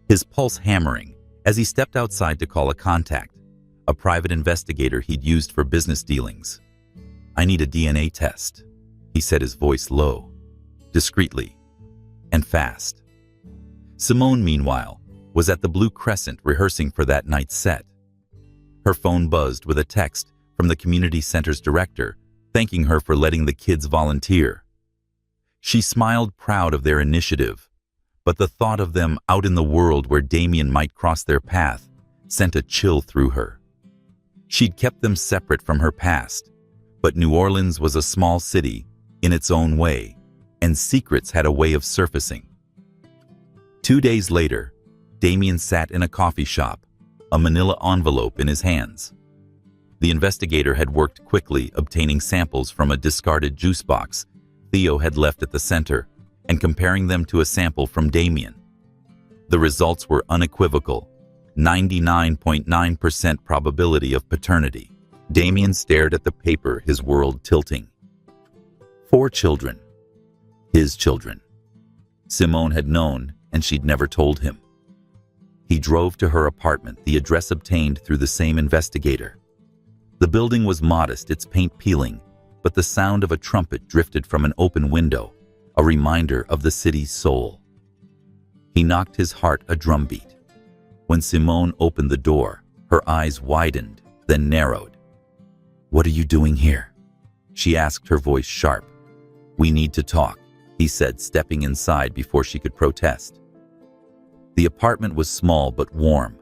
his pulse hammering, as he stepped outside to call a contact, a private investigator he'd used for business dealings. "I need a DNA test," he said, his voice low, discreetly, and fast. Simone, meanwhile, was at the Blue Crescent rehearsing for that night's set. Her phone buzzed with a text from the community center's director, thanking her for letting the kids volunteer. She smiled, proud of their initiative, but the thought of them out in the world where Damien might cross their path sent a chill through her. She'd kept them separate from her past, but New Orleans was a small city in its own way, and secrets had a way of surfacing. 2 days later, Damien sat in a coffee shop, a manila envelope in his hands. The investigator had worked quickly, obtaining samples from a discarded juice box Theo had left at the center and comparing them to a sample from Damien. The results were unequivocal, 99.9% probability of paternity. Damien stared at the paper, his world tilting. 4 children. His children. Simone had known, and she'd never told him. He drove to her apartment, the address obtained through the same investigator. The building was modest, its paint peeling, but the sound of a trumpet drifted from an open window, a reminder of the city's soul. He knocked, his heart a drumbeat. When Simone opened the door, her eyes widened, then narrowed. "What are you doing here?" she asked, her voice sharp. "We need to talk," he said, stepping inside before she could protest. The apartment was small but warm,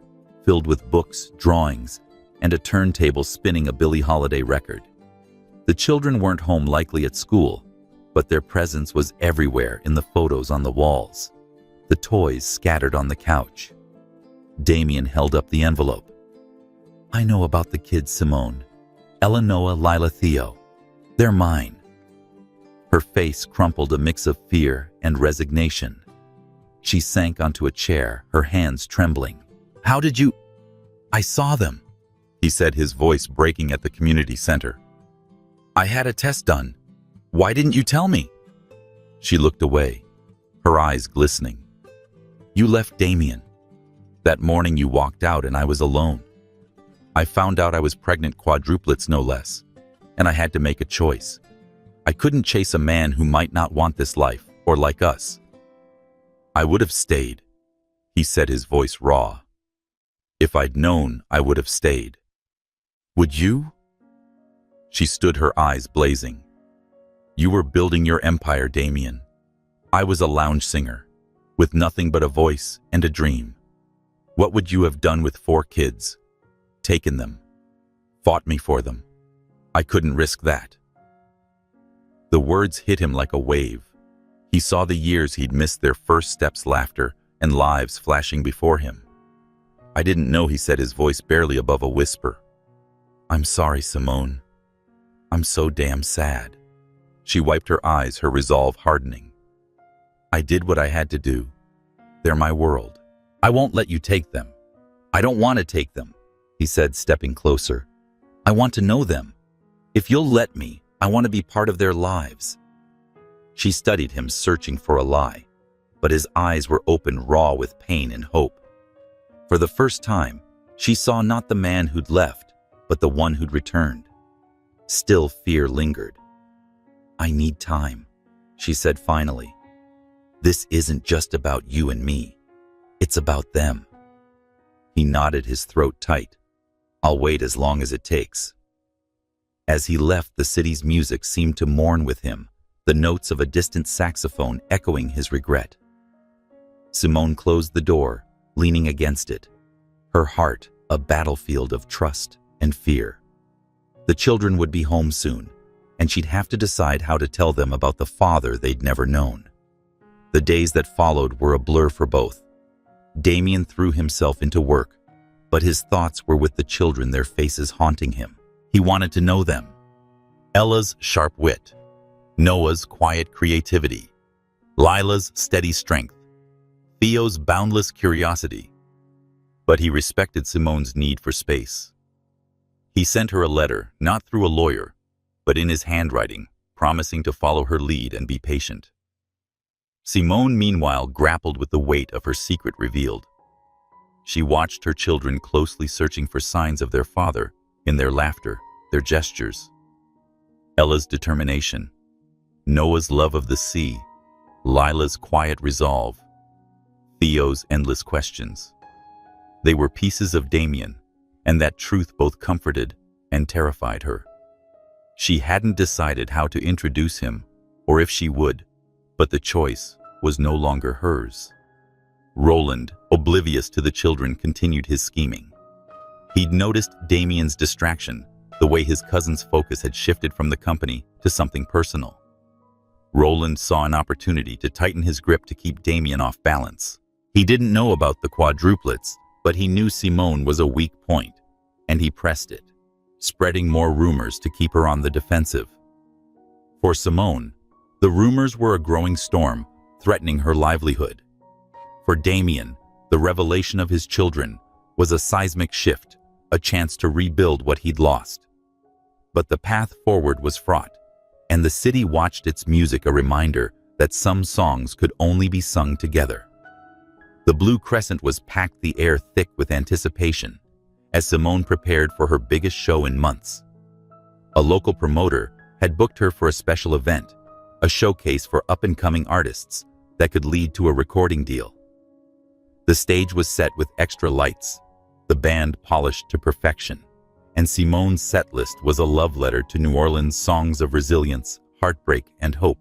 filled with books, drawings, and a turntable spinning a Billie Holiday record. The children weren't home, likely at school, but their presence was everywhere, in the photos on the walls, the toys scattered on the couch. Damien held up the envelope. "I know about the kids, Simone. Ella, Noah, Lila, Theo. They're mine." Her face crumpled, a mix of fear and resignation. She sank onto a chair, her hands trembling. "How did you—" "I saw them," he said, his voice breaking at the community center. "I had a test done. Why didn't you tell me?" She looked away, her eyes glistening. "You left Damien. That morning you walked out and I was alone. I found out I was pregnant, quadruplets no less, and I had to make a choice. I couldn't chase a man who might not want this life, or like us. I would have stayed, he said, his voice raw. If I'd known, I would have stayed. Would you? She stood, her eyes blazing. You were building your empire, Damien. I was a lounge singer, with nothing but a voice and a dream. What would you have done with 4 kids? Taken them. Fought me for them. I couldn't risk that. The words hit him like a wave. He saw the years he'd missed, their first steps, laughter, and lives flashing before him. I didn't know, he said, his voice barely above a whisper. I'm sorry, Simone. I'm so damn sad. She wiped her eyes, her resolve hardening. I did what I had to do. They're my world. I won't let you take them. I don't want to take them, he said, stepping closer. I want to know them. If you'll let me, I want to be part of their lives. She studied him, searching for a lie, but his eyes were open, raw with pain and hope. For the first time, she saw not the man who'd left, but the one who'd returned. Still, fear lingered. I need time, she said finally. This isn't just about you and me. It's about them. He nodded, his throat tight. I'll wait as long as it takes. As he left, the city's music seemed to mourn with him, the notes of a distant saxophone echoing his regret. Simone closed the door, leaning against it, her heart a battlefield of trust and fear. The children would be home soon, and she'd have to decide how to tell them about the father they'd never known. The days that followed were a blur for both. Damien threw himself into work, but his thoughts were with the children, their faces haunting him. He wanted to know them. Ella's sharp wit, Noah's quiet creativity, Lila's steady strength, Theo's boundless curiosity. But he respected Simone's need for space. He sent her a letter, not through a lawyer, but in his handwriting, promising to follow her lead and be patient. Simone, meanwhile, grappled with the weight of her secret revealed. She watched her children closely, searching for signs of their father in their laughter, their gestures. Ella's determination, Noah's love of the sea, Lila's quiet resolve, Theo's endless questions. They were pieces of Damien, and that truth both comforted and terrified her. She hadn't decided how to introduce him, or if she would, but the choice was no longer hers. Roland, oblivious to the children, continued his scheming. He'd noticed Damien's distraction, the way his cousin's focus had shifted from the company to something personal. Roland saw an opportunity to tighten his grip to keep Damien off balance. He didn't know about the quadruplets, but he knew Simone was a weak point, and he pressed it, spreading more rumors to keep her on the defensive. For Simone, the rumors were a growing storm, threatening her livelihood. For Damien, the revelation of his children was a seismic shift, a chance to rebuild what he'd lost. But the path forward was fraught, and the city watched its music, a reminder that some songs could only be sung together. The Blue Crescent was packed, the air thick with anticipation, as Simone prepared for her biggest show in months. A local promoter had booked her for a special event, a showcase for up-and-coming artists that could lead to a recording deal. The stage was set with extra lights, the band polished to perfection, and Simone's set list was a love letter to New Orleans, songs of resilience, heartbreak, and hope.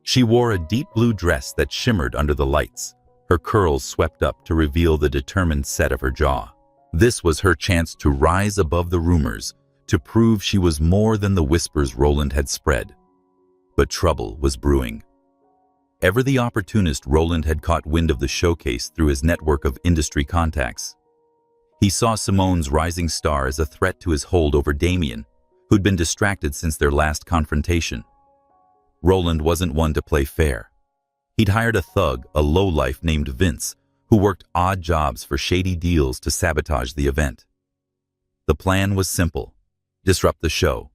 She wore a deep blue dress that shimmered under the lights, her curls swept up to reveal the determined set of her jaw. This was her chance to rise above the rumors, to prove she was more than the whispers Roland had spread. But trouble was brewing. Ever the opportunist, Roland had caught wind of the showcase through his network of industry contacts. He saw Simone's rising star as a threat to his hold over Damien, who'd been distracted since their last confrontation. Roland wasn't one to play fair. He'd hired a thug, a lowlife named Vince, who worked odd jobs for shady deals to sabotage the event. The plan was simple: disrupt the show,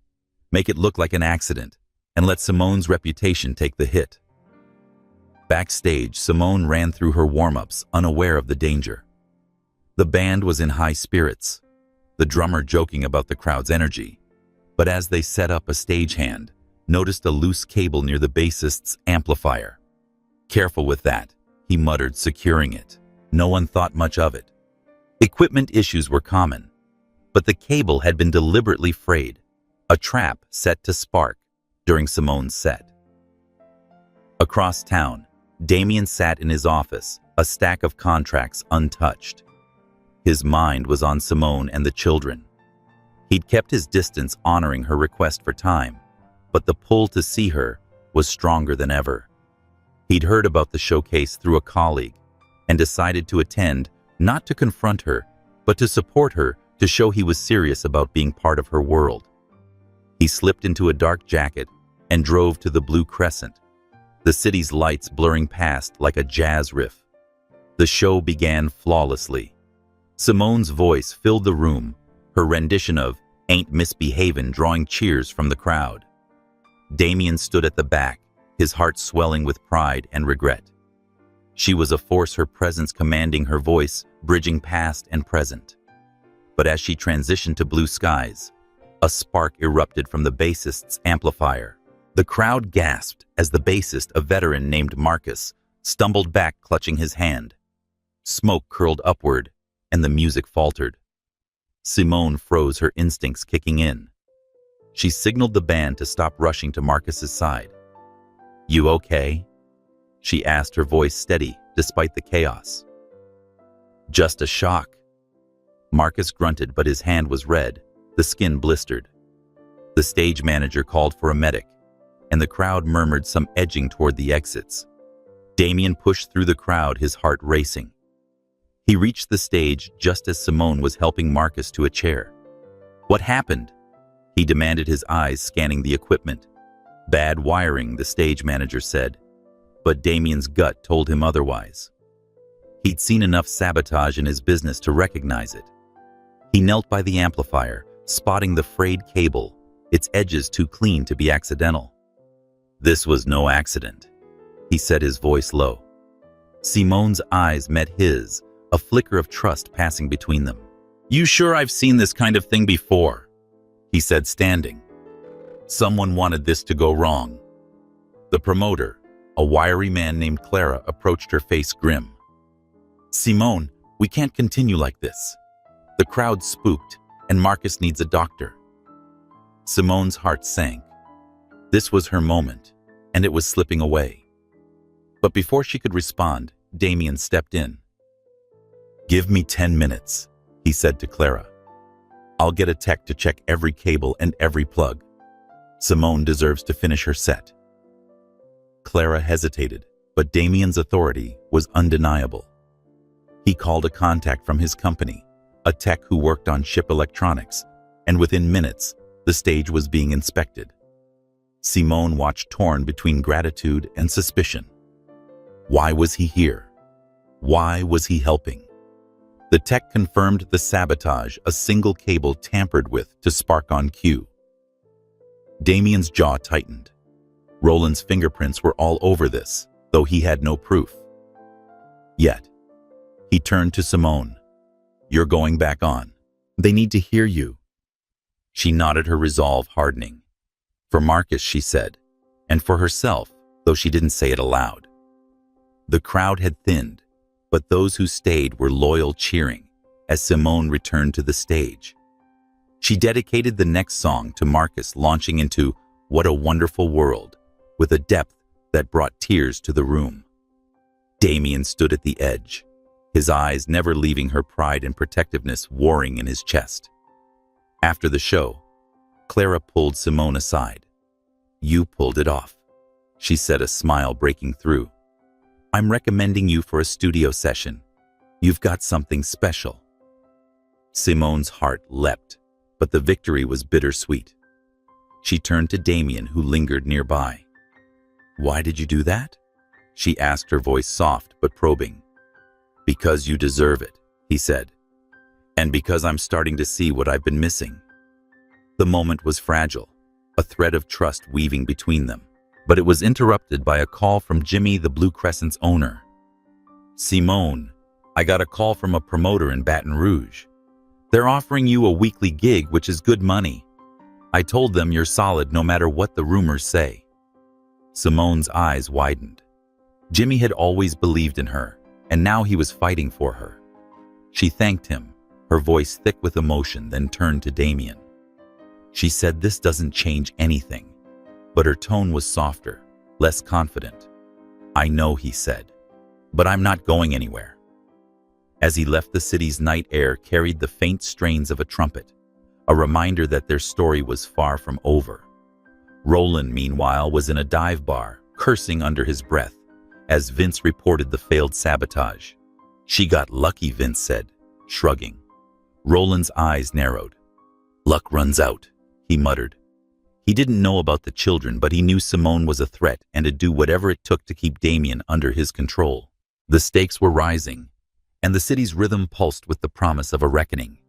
make it look like an accident, and let Simone's reputation take the hit. Backstage, Simone ran through her warm-ups, unaware of the danger. The band was in high spirits, the drummer joking about the crowd's energy. But as they set up a stagehand, noticed a loose cable near the bassist's amplifier. "Careful with that," he muttered, securing it. No one thought much of it. Equipment issues were common, but the cable had been deliberately frayed, a trap set to spark during Simone's set. Across town, Damien sat in his office, a stack of contracts untouched. His mind was on Simone and the children. He'd kept his distance, honoring her request for time, but the pull to see her was stronger than ever. He'd heard about the showcase through a colleague and decided to attend, not to confront her, but to support her, to show he was serious about being part of her world. He slipped into a dark jacket and drove to the Blue Crescent, the city's lights blurring past like a jazz riff. The show began flawlessly. Simone's voice filled the room, her rendition of "Ain't Misbehavin'" drawing cheers from the crowd. Damien stood at the back, his heart swelling with pride and regret. She was a force, her presence commanding, her voice bridging past and present. But as she transitioned to blue skies, a spark erupted from the bassist's amplifier. The crowd gasped as the bassist, a veteran named Marcus, stumbled back, clutching his hand. Smoke curled upward, and the music faltered. Simone froze, her instincts kicking in. She signaled the band to stop, rushing to Marcus's side. "You okay?" she asked, her voice steady despite the chaos. "Just a shock." Marcus grunted, but his hand was red, the skin blistered. The stage manager called for a medic, and the crowd murmured, some edging toward the exits. Damien pushed through the crowd, his heart racing. He reached the stage just as Simone was helping Marcus to a chair. "What happened?" he demanded, his eyes scanning the equipment. "Bad wiring," the stage manager said, but Damien's gut told him otherwise. He'd seen enough sabotage in his business to recognize it. He knelt by the amplifier, spotting the frayed cable, its edges too clean to be accidental. "This was no accident," he said, his voice low. Simone's eyes met his, a flicker of trust passing between them. "You sure I've seen this kind of thing before?" he said, standing. "Someone wanted this to go wrong." The promoter, a wiry man named Clara, approached, her face grim. "Simone, we can't continue like this. The crowd spooked, and Marcus needs a doctor." Simone's heart sank. This was her moment, and it was slipping away. But before she could respond, Damien stepped in. "Give me 10 minutes, he said to Clara. "I'll get a tech to check every cable and every plug. Simone deserves to finish her set." Clara hesitated, but Damien's authority was undeniable. He called a contact from his company, a tech who worked on ship electronics, and within minutes, the stage was being inspected. Simone watched, torn between gratitude and suspicion. Why was he here? Why was he helping? The tech confirmed the sabotage, a single cable tampered with to spark on cue. Damien's jaw tightened. Roland's fingerprints were all over this, though he had no proof. Yet, he turned to Simone. "You're going back on. They need to hear you." She nodded, her resolve hardening. "For Marcus," she said, and for herself, though she didn't say it aloud. The crowd had thinned, but those who stayed were loyal, cheering as Simone returned to the stage. She dedicated the next song to Marcus, launching into "What a Wonderful World" with a depth that brought tears to the room. Damien stood at the edge, his eyes never leaving her, pride and protectiveness warring in his chest. After the show, Clara pulled Simone aside. "You pulled it off," she said, a smile breaking through. "I'm recommending you for a studio session. You've got something special." Simone's heart leapt, but the victory was bittersweet. She turned to Damien, who lingered nearby. "Why did you do that?" she asked, her voice soft but probing. "Because you deserve it," he said. "And because I'm starting to see what I've been missing." The moment was fragile, a thread of trust weaving between them. But it was interrupted by a call from Jimmy, the Blue Crescent's owner. "Simone, I got a call from a promoter in Baton Rouge. They're offering you a weekly gig, which is good money. I told them you're solid no matter what the rumors say. Simone's eyes widened. Jimmy had always believed in her, and now he was fighting for her. She thanked him, her voice thick with emotion, then turned to Damien. She said this doesn't change anything, but her tone was softer, less confident. I know, he said, but I'm not going anywhere. As he left, the city's night air carried the faint strains of a trumpet, a reminder that their story was far from over. Roland, meanwhile, was in a dive bar, cursing under his breath, as Vince reported the failed sabotage. She got lucky, Vince said, shrugging. Roland's eyes narrowed. Luck runs out, he muttered. He didn't know about the children, but he knew Simone was a threat and would do whatever it took to keep Damien under his control. The stakes were rising, and the city's rhythm pulsed with the promise of a reckoning.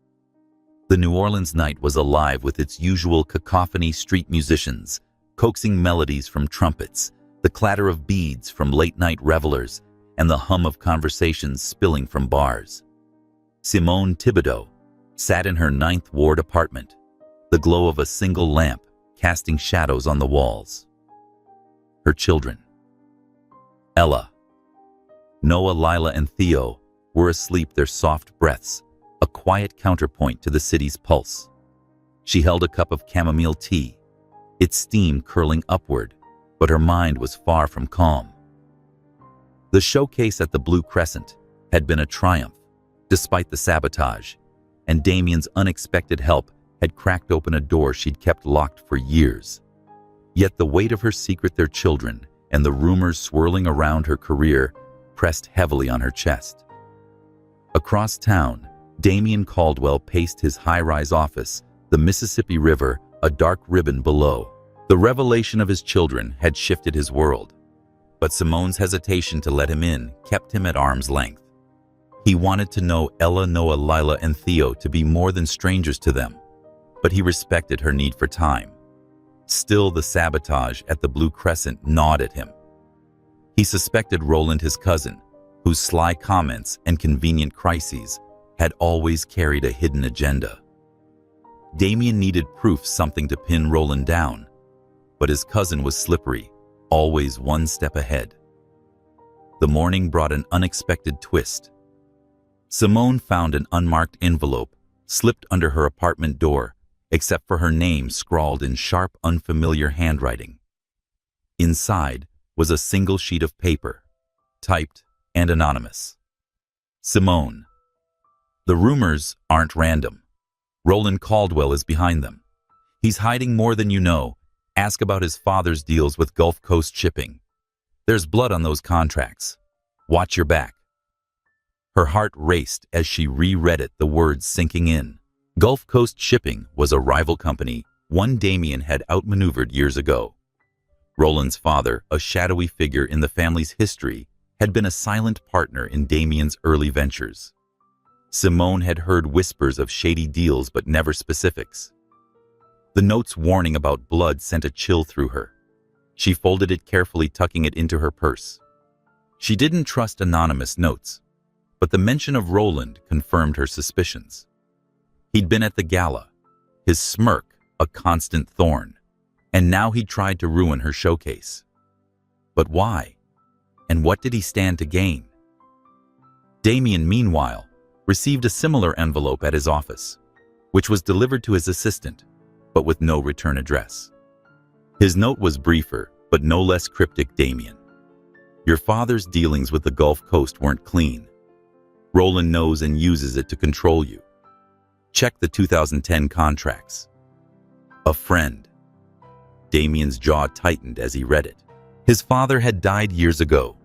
The New Orleans night was alive with its usual cacophony: street musicians, coaxing melodies from trumpets, the clatter of beads from late-night revelers, and the hum of conversations spilling from bars. Simone Thibodeau sat in her Ninth Ward apartment, the glow of a single lamp casting shadows on the walls. Her children, Ella, Noah, Lila, and Theo, were asleep, their soft breaths a quiet counterpoint to the city's pulse. She held a cup of chamomile tea, its steam curling upward, but her mind was far from calm. The showcase at the Blue Crescent had been a triumph, despite the sabotage, and Damien's unexpected help had cracked open a door she'd kept locked for years. Yet the weight of her secret, their children, and the rumors swirling around her career pressed heavily on her chest. Across town, Damien Caldwell paced his high-rise office, the Mississippi River a dark ribbon below. The revelation of his children had shifted his world, but Simone's hesitation to let him in kept him at arm's length. He wanted to know Ella, Noah, Lila, and Theo to be more than strangers to them, but he respected her need for time. Still, the sabotage at the Blue Crescent gnawed at him. He suspected Roland, his cousin, whose sly comments and convenient crises had always carried a hidden agenda. Damien needed proof, something to pin Roland down, but his cousin was slippery, always one step ahead. The morning brought an unexpected twist. Simone found an unmarked envelope slipped under her apartment door, except for her name scrawled in sharp, unfamiliar handwriting. Inside was a single sheet of paper, typed and anonymous. Simone. The rumors aren't random. Roland Caldwell is behind them. He's hiding more than you know. Ask about his father's deals with Gulf Coast Shipping. There's blood on those contracts. Watch your back. Her heart raced as she reread it, the words sinking in. Gulf Coast Shipping was a rival company, one Damien had outmaneuvered years ago. Roland's father, a shadowy figure in the family's history, had been a silent partner in Damien's early ventures. Simone had heard whispers of shady deals, but never specifics. The note's warning about blood sent a chill through her. She folded it carefully, tucking it into her purse. She didn't trust anonymous notes, but the mention of Roland confirmed her suspicions. He'd been at the gala, his smirk a constant thorn, and now he tried to ruin her showcase. But why? And what did he stand to gain? Damien, meanwhile, received a similar envelope at his office, which was delivered to his assistant, but with no return address. His note was briefer, but no less cryptic. Damien, your father's dealings with the Gulf Coast weren't clean. Roland knows and uses it to control you. Check the 2010 contracts. A friend. Damien's jaw tightened as he read it. His father had died years ago,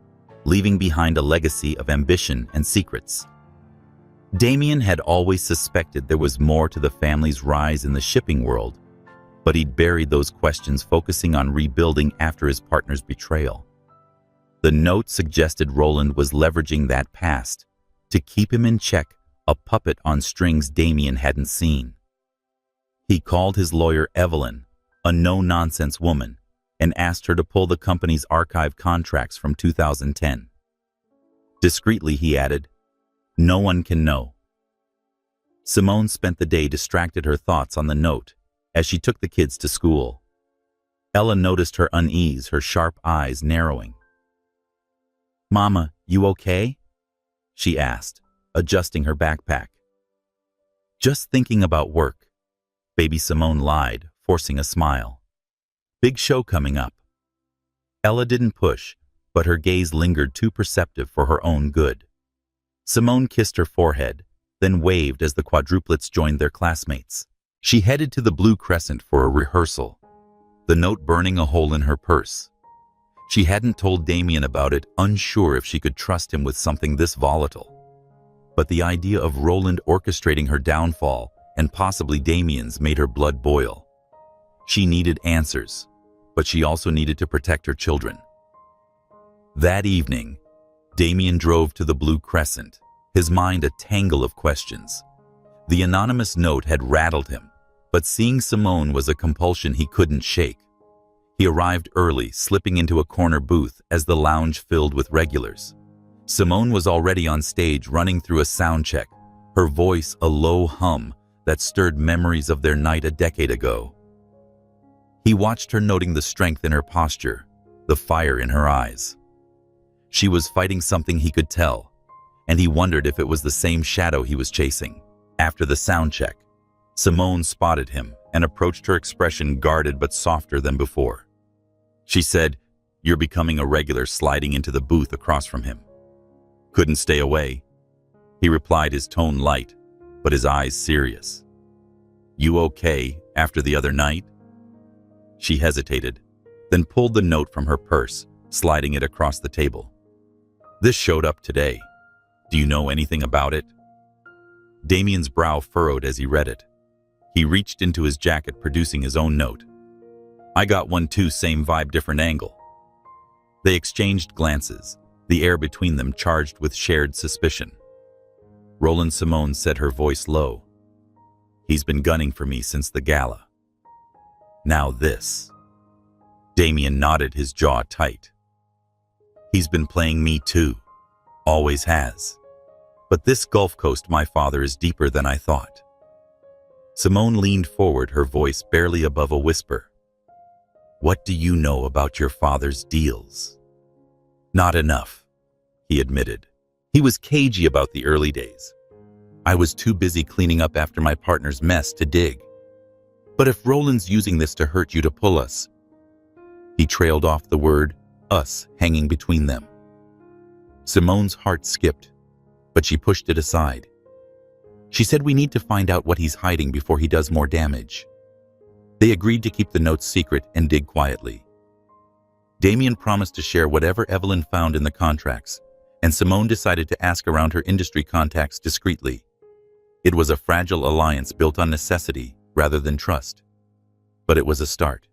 leaving behind a legacy of ambition and secrets. Damien had always suspected there was more to the family's rise in the shipping world, but he'd buried those questions, focusing on rebuilding after his partner's betrayal. The note suggested Roland was leveraging that past to keep him in check, a puppet on strings Damien hadn't seen. He called his lawyer Evelyn, a no-nonsense woman, and asked her to pull the company's archive contracts from 2010. Discreetly, he added, "No one can know." Simone spent the day distracted, her thoughts on the note, as she took the kids to school. Ella noticed her unease, her sharp eyes narrowing. "Mama, you okay?" she asked, adjusting her backpack. "Just thinking about work," baby Simone lied, forcing a smile. "Big show coming up." Ella didn't push, but her gaze lingered too perceptive for her own good. Simone kissed her forehead, then waved as the quadruplets joined their classmates. She headed to the Blue Crescent for a rehearsal, the note burning a hole in her purse. She hadn't told Damien about it, unsure if she could trust him with something this volatile. But the idea of Roland orchestrating her downfall, and possibly Damien's, made her blood boil. She needed answers, but she also needed to protect her children. That evening, Damien drove to the Blue Crescent, his mind a tangle of questions. The anonymous note had rattled him, but seeing Simone was a compulsion he couldn't shake. He arrived early, slipping into a corner booth as the lounge filled with regulars. Simone was already on stage, running through a sound check, her voice a low hum that stirred memories of their night a decade ago. He watched her, noting the strength in her posture, the fire in her eyes. She was fighting something he could tell, and he wondered if it was the same shadow he was chasing. After the sound check, Simone spotted him and approached, her expression guarded but softer than before. She said, "You're becoming a regular," sliding into the booth across from him. "Couldn't stay away," he replied, his tone light, but his eyes serious. "You okay after the other night?" She hesitated, then pulled the note from her purse, sliding it across the table. "This showed up today. Do you know anything about it?" Damien's brow furrowed as he read it. He reached into his jacket, producing his own note. "I got one too, same vibe, different angle." They exchanged glances, the air between them charged with shared suspicion. Roland, Simone said, her voice low. "He's been gunning for me since the gala. Now this." Damien nodded, his jaw tight. "He's been playing me too. Always has. But this Gulf Coast, my father, is deeper than I thought." Simone leaned forward, her voice barely above a whisper. "What do you know about your father's deals?" "Not enough," he admitted. He was cagey about the early days. "I was too busy cleaning up after my partner's mess to dig. But if Roland's using this to hurt you, to pull us..." He trailed off, the word "us" hanging between them. Simone's heart skipped, but she pushed it aside. She said, "We need to find out what he's hiding before he does more damage." They agreed to keep the notes secret and dig quietly. Damien promised to share whatever Evelyn found in the contracts, and Simone decided to ask around her industry contacts discreetly. It was a fragile alliance built on necessity rather than trust, but it was a start.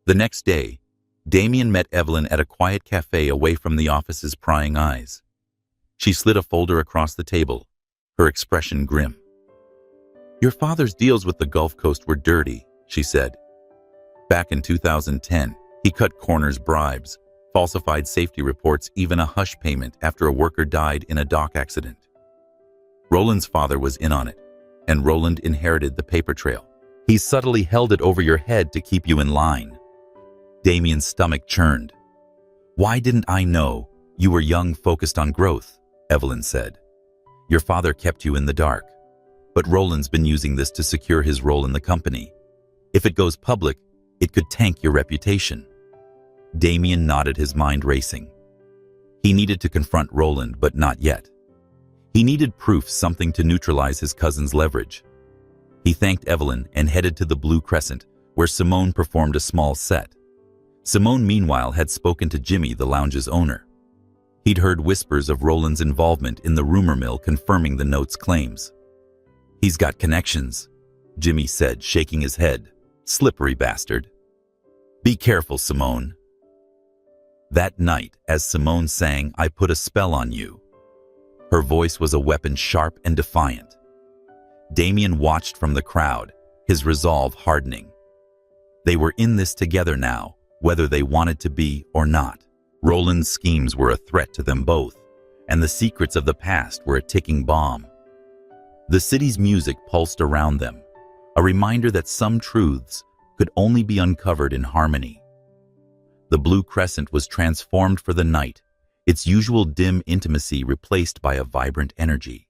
The next day, Damien met Evelyn at a quiet cafe away from the office's prying eyes. She slid a folder across the table, her expression grim. "Your father's deals with the Gulf Coast were dirty," she said. "Back in 2010, he cut corners, bribes, falsified safety reports, even a hush payment after a worker died in a dock accident. Roland's father was in on it, and Roland inherited the paper trail. He subtly held it over your head to keep you in line." Damien's stomach churned. "Why didn't I know? You were young, focused on growth," Evelyn said. "Your father kept you in the dark. But Roland's been using this to secure his role in the company. If it goes public, it could tank your reputation." Damien nodded, his mind racing. He needed to confront Roland, but not yet. He needed proof, something to neutralize his cousin's leverage. He thanked Evelyn and headed to the Blue Crescent, where Simone performed a small set. Simone, meanwhile, had spoken to Jimmy, the lounge's owner. He'd heard whispers of Roland's involvement in the rumor mill, confirming the note's claims. "He's got connections," Jimmy said, shaking his head. "Slippery bastard. Be careful, Simone." That night, as Simone sang "I Put a Spell on You," her voice was a weapon, sharp and defiant. Damien watched from the crowd, his resolve hardening. They were in this together now, whether they wanted to be or not. Roland's schemes were a threat to them both, and the secrets of the past were a ticking bomb. The city's music pulsed around them, a reminder that some truths could only be uncovered in harmony. The blue crescent was transformed for the night, its usual dim intimacy replaced by a vibrant energy.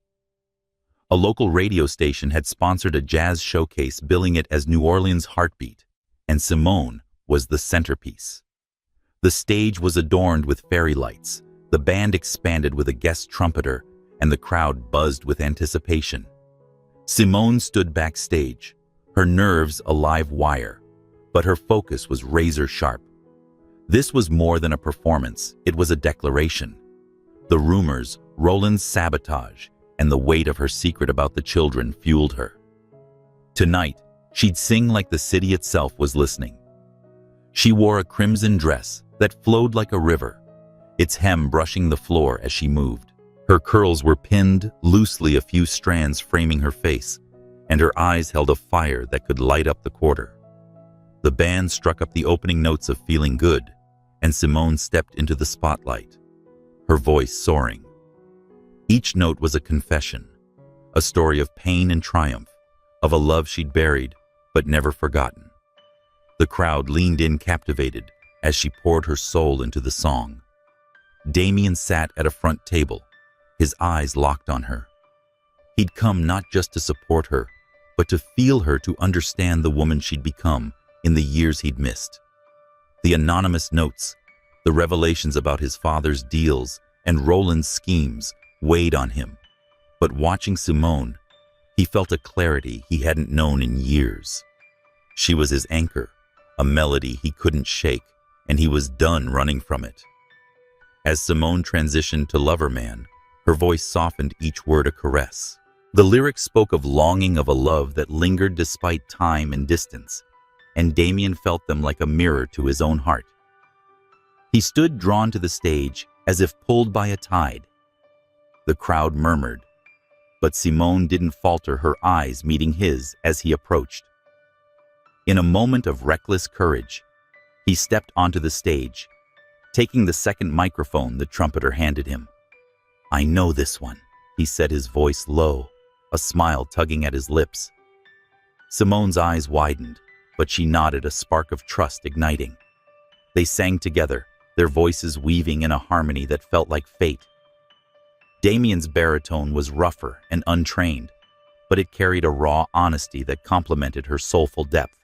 A local radio station had sponsored a jazz showcase billing it as New Orleans' heartbeat, and Simone was the centerpiece. The stage was adorned with fairy lights, the band expanded with a guest trumpeter, and the crowd buzzed with anticipation. Simone stood backstage, her nerves a live wire, but her focus was razor sharp. This was more than a performance, it was a declaration. The rumors, Roland's sabotage, and the weight of her secret about the children fueled her. Tonight, she'd sing like the city itself was listening. She wore a crimson dress that flowed like a river, its hem brushing the floor as she moved. Her curls were pinned loosely, a few strands framing her face, and her eyes held a fire that could light up the quarter. The band struck up the opening notes of Feeling Good, and Simone stepped into the spotlight, her voice soaring. Each note was a confession, a story of pain and triumph, of a love she'd buried but never forgotten. The crowd leaned in captivated as she poured her soul into the song. Damien sat at a front table, his eyes locked on her. He'd come not just to support her, but to feel her, to understand the woman she'd become in the years he'd missed. The anonymous notes, the revelations about his father's deals and Roland's schemes weighed on him, but watching Simone, he felt a clarity he hadn't known in years. She was his anchor, a melody he couldn't shake, and he was done running from it. As Simone transitioned to Lover Man, her voice softened, each word a caress. The lyrics spoke of longing, of a love that lingered despite time and distance, and Damien felt them like a mirror to his own heart. He stood drawn to the stage as if pulled by a tide. The crowd murmured, but Simone didn't falter, her eyes meeting his as he approached. In a moment of reckless courage, he stepped onto the stage, taking the second microphone the trumpeter handed him. "I know this one," he said, his voice low, a smile tugging at his lips. Simone's eyes widened, but she nodded, a spark of trust igniting. They sang together, their voices weaving in a harmony that felt like fate. Damien's baritone was rougher and untrained, but it carried a raw honesty that complemented her soulful depth.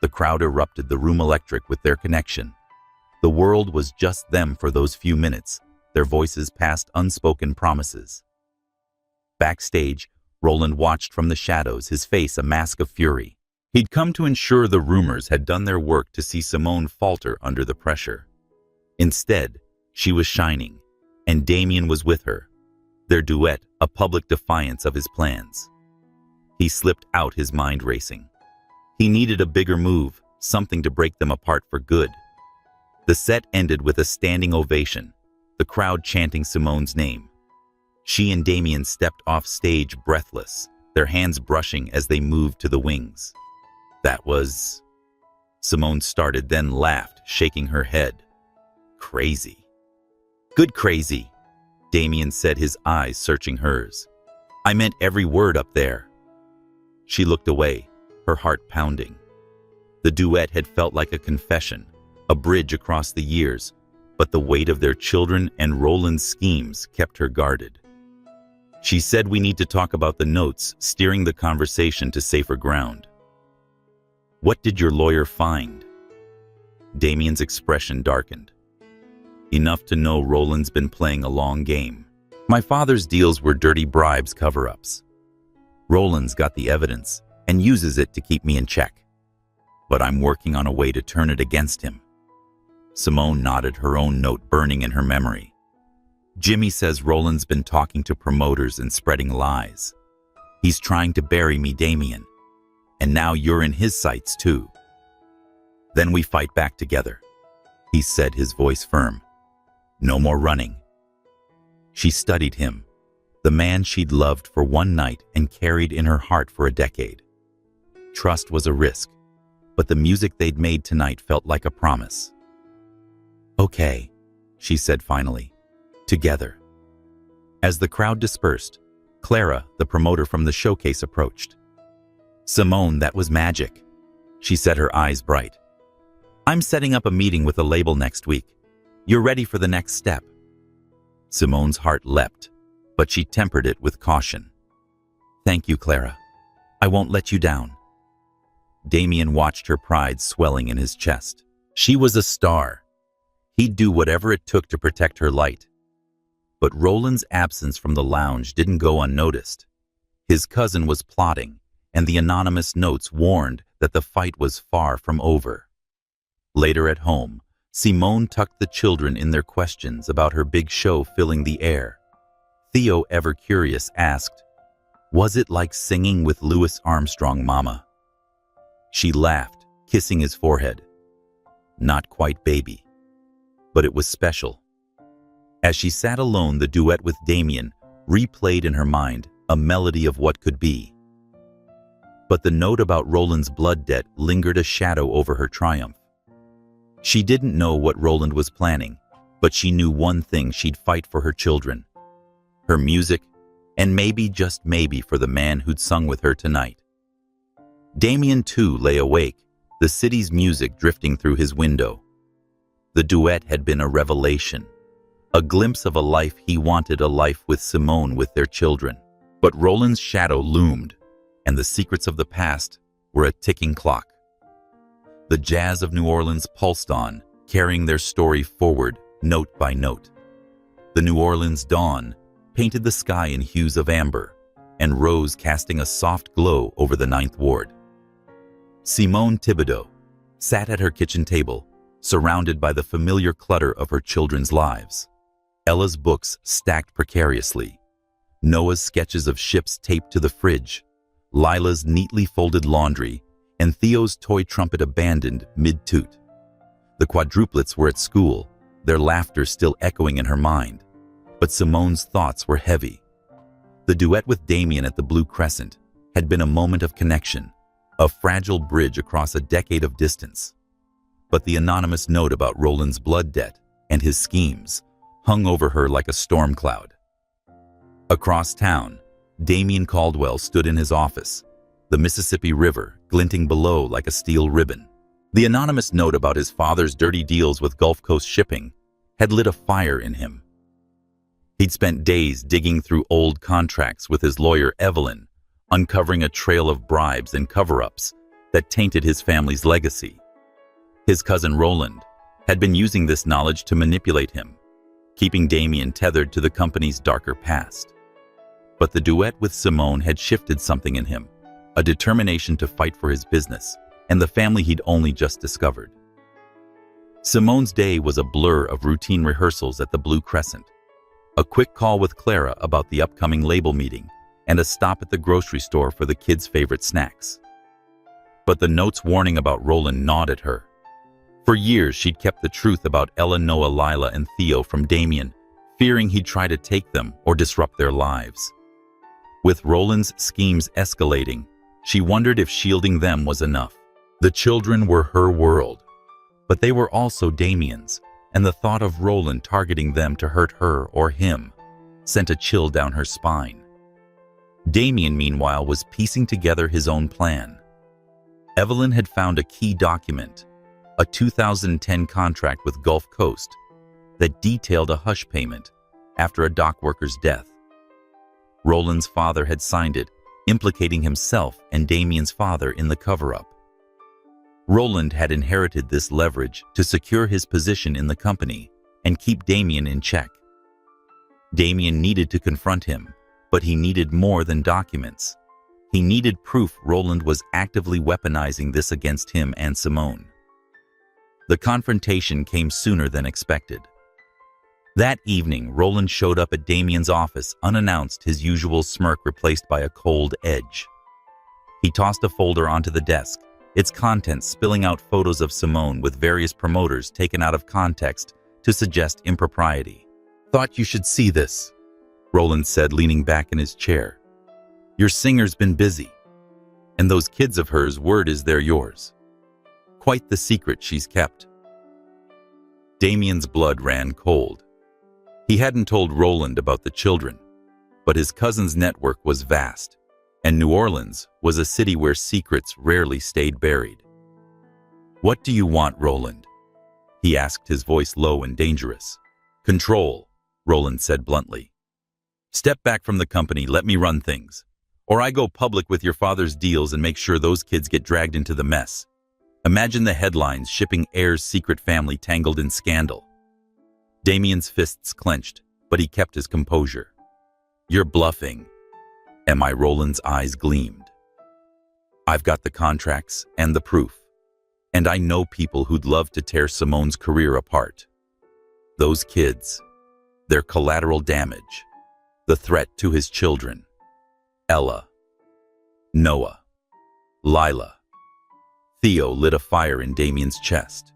The crowd erupted, the room electric with their connection. The world was just them for those few minutes, their voices passed unspoken promises. Backstage, Roland watched from the shadows, his face a mask of fury. He'd come to ensure the rumors had done their work, to see Simone falter under the pressure. Instead, she was shining, and Damien was with her, their duet a public defiance of his plans. He slipped out, his mind racing. He needed a bigger move, something to break them apart for good. The set ended with a standing ovation, the crowd chanting Simone's name. She and Damien stepped off stage breathless, their hands brushing as they moved to the wings. "That was..." Simone started, then laughed, shaking her head. "Crazy." "Good crazy," Damien said, his eyes searching hers. "I meant every word up there." She looked away, her heart pounding. The duet had felt like a confession, a bridge across the years, but the weight of their children and Roland's schemes kept her guarded. She said, "We need to talk about the notes," steering the conversation to safer ground. "What did your lawyer find?" Damien's expression darkened. "Enough to know Roland's been playing a long game. My father's deals were dirty bribes, cover-ups. Roland's got the evidence and uses it to keep me in check. But I'm working on a way to turn it against him." Simone nodded, her own note burning in her memory. "Jimmy says Roland's been talking to promoters and spreading lies. He's trying to bury me, Damien. And now you're in his sights too. Then we fight back together," he said, his voice firm. "No more running." She studied him, the man she'd loved for one night and carried in her heart for a decade. Trust was a risk, but the music they'd made tonight felt like a promise. "Okay," she said finally. "Together." As the crowd dispersed, Clara, the promoter from the showcase, approached. Simone, that was magic. She said, her eyes bright. I'm setting up a meeting with a label next week. You're ready for the next step. Simone's heart leapt, but she tempered it with caution. Thank you, Clara. I won't let you down. Damien watched her pride swelling in his chest. She was a star. He'd do whatever it took to protect her light. But Roland's absence from the lounge didn't go unnoticed. His cousin was plotting, and the anonymous notes warned that the fight was far from over. Later at home, Simone tucked the children in their questions about her big show filling the air. Theo, ever curious, asked, "Was it like singing with Louis Armstrong, Mama?" She laughed, kissing his forehead. Not quite, baby, but it was special. As she sat alone, the duet with Damien replayed in her mind, a melody of what could be. But the note about Roland's blood debt lingered a shadow over her triumph. She didn't know what Roland was planning, but she knew one thing: she'd fight for her children, her music, and maybe, just maybe, for the man who'd sung with her tonight. Damien, too, lay awake, the city's music drifting through his window. The duet had been a revelation, a glimpse of a life he wanted, a life with Simone, with their children. But Roland's shadow loomed, and the secrets of the past were a ticking clock. The jazz of New Orleans pulsed on, carrying their story forward, note by note. The New Orleans dawn painted the sky in hues of amber, and rose casting a soft glow over the Ninth Ward. Simone Thibodeau sat at her kitchen table, surrounded by the familiar clutter of her children's lives. Ella's books stacked precariously, Noah's sketches of ships taped to the fridge, Lila's neatly folded laundry, and Theo's toy trumpet abandoned mid-toot. The quadruplets were at school, their laughter still echoing in her mind. But Simone's thoughts were heavy. The duet with Damien at the Blue Crescent had been a moment of connection, a fragile bridge across a decade of distance. But the anonymous note about Roland's blood debt and his schemes hung over her like a storm cloud. Across town, Damien Caldwell stood in his office, the Mississippi River glinting below like a steel ribbon. The anonymous note about his father's dirty deals with Gulf Coast shipping had lit a fire in him. He'd spent days digging through old contracts with his lawyer Evelyn, uncovering a trail of bribes and cover-ups that tainted his family's legacy. His cousin Roland had been using this knowledge to manipulate him, keeping Damien tethered to the company's darker past. But the duet with Simone had shifted something in him, a determination to fight for his business and the family he'd only just discovered. Simone's day was a blur of routine rehearsals at the Blue Crescent, a quick call with Clara about the upcoming label meeting, and a stop at the grocery store for the kids' favorite snacks. But the note's warning about Roland gnawed at her. For years, she'd kept the truth about Ella, Noah, Lila, and Theo from Damien, fearing he'd try to take them or disrupt their lives. With Roland's schemes escalating, she wondered if shielding them was enough. The children were her world, but they were also Damien's, and the thought of Roland targeting them to hurt her or him sent a chill down her spine. Damien, meanwhile, was piecing together his own plan. Evelyn had found a key document, a 2010 contract with Gulf Coast that detailed a hush payment after a dock worker's death. Roland's father had signed it, implicating himself and Damien's father in the cover-up. Roland had inherited this leverage to secure his position in the company and keep Damien in check. Damien needed to confront him, but he needed more than documents. He needed proof Roland was actively weaponizing this against him and Simone. The confrontation came sooner than expected. That evening, Roland showed up at Damien's office unannounced, his usual smirk replaced by a cold edge. He tossed a folder onto the desk, its contents spilling out photos of Simone with various promoters taken out of context to suggest impropriety. "Thought you should see this," Roland said, leaning back in his chair. "Your singer's been busy. And those kids of hers, word is they're yours. Quite the secret she's kept." Damien's blood ran cold. He hadn't told Roland about the children, but his cousin's network was vast, and New Orleans was a city where secrets rarely stayed buried. "What do you want, Roland?" he asked, his voice low and dangerous. "Control," Roland said bluntly. "Step back from the company, let me run things. Or I go public with your father's deals and make sure those kids get dragged into the mess. Imagine the headlines, shipping heir's secret family tangled in scandal." Damien's fists clenched, but he kept his composure. "You're bluffing." Roland's eyes gleamed. "I've got the contracts and the proof. And I know people who'd love to tear Simone's career apart. Those kids, their collateral damage, the threat to his children. Ella, Noah, Lila." Theo lit a fire in Damien's chest.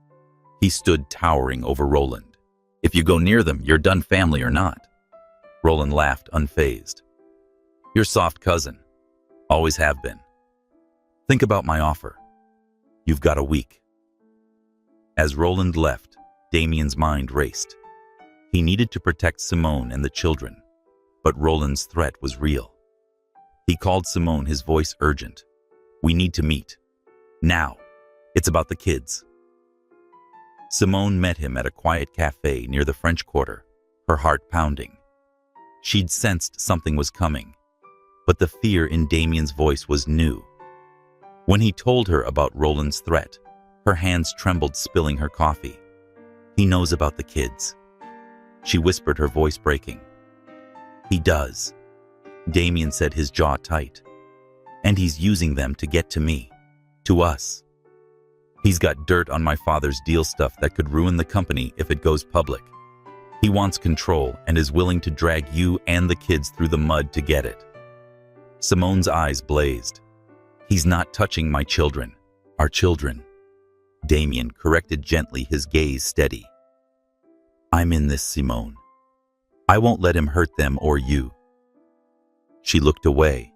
He stood towering over Roland. "If you go near them, you're done, family or not." Roland laughed, unfazed. "Your soft cousin. Always have been. Think about my offer. You've got a week." As Roland left, Damien's mind raced. He needed to protect Simone and the children, but Roland's threat was real. He called Simone, his voice urgent. "We need to meet. Now. It's about the kids." Simone met him at a quiet cafe near the French Quarter, her heart pounding. She'd sensed something was coming, but the fear in Damien's voice was new. When he told her about Roland's threat, her hands trembled, spilling her coffee. "He knows about the kids," she whispered, her voice breaking. "He does," Damien said, his jaw tight. "And he's using them to get to me, to us. He's got dirt on my father's deal stuff that could ruin the company if it goes public. He wants control and is willing to drag you and the kids through the mud to get it." Simone's eyes blazed. "He's not touching my children, our children," Damien corrected gently, his gaze steady. "I'm in this, Simone. I won't let him hurt them or you." She looked away,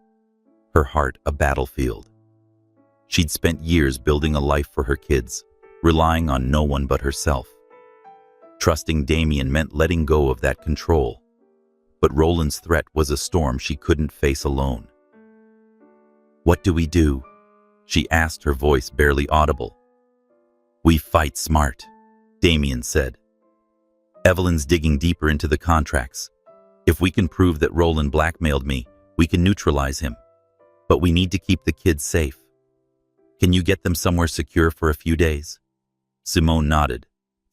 her heart a battlefield. She'd spent years building a life for her kids, relying on no one but herself. Trusting Damien meant letting go of that control, but Roland's threat was a storm she couldn't face alone. "What do we do?" she asked, her voice barely audible. "We fight smart," Damien said. "Evelyn's digging deeper into the contracts. If we can prove that Roland blackmailed me, we can neutralize him. But we need to keep the kids safe. Can you get them somewhere secure for a few days?" Simone nodded,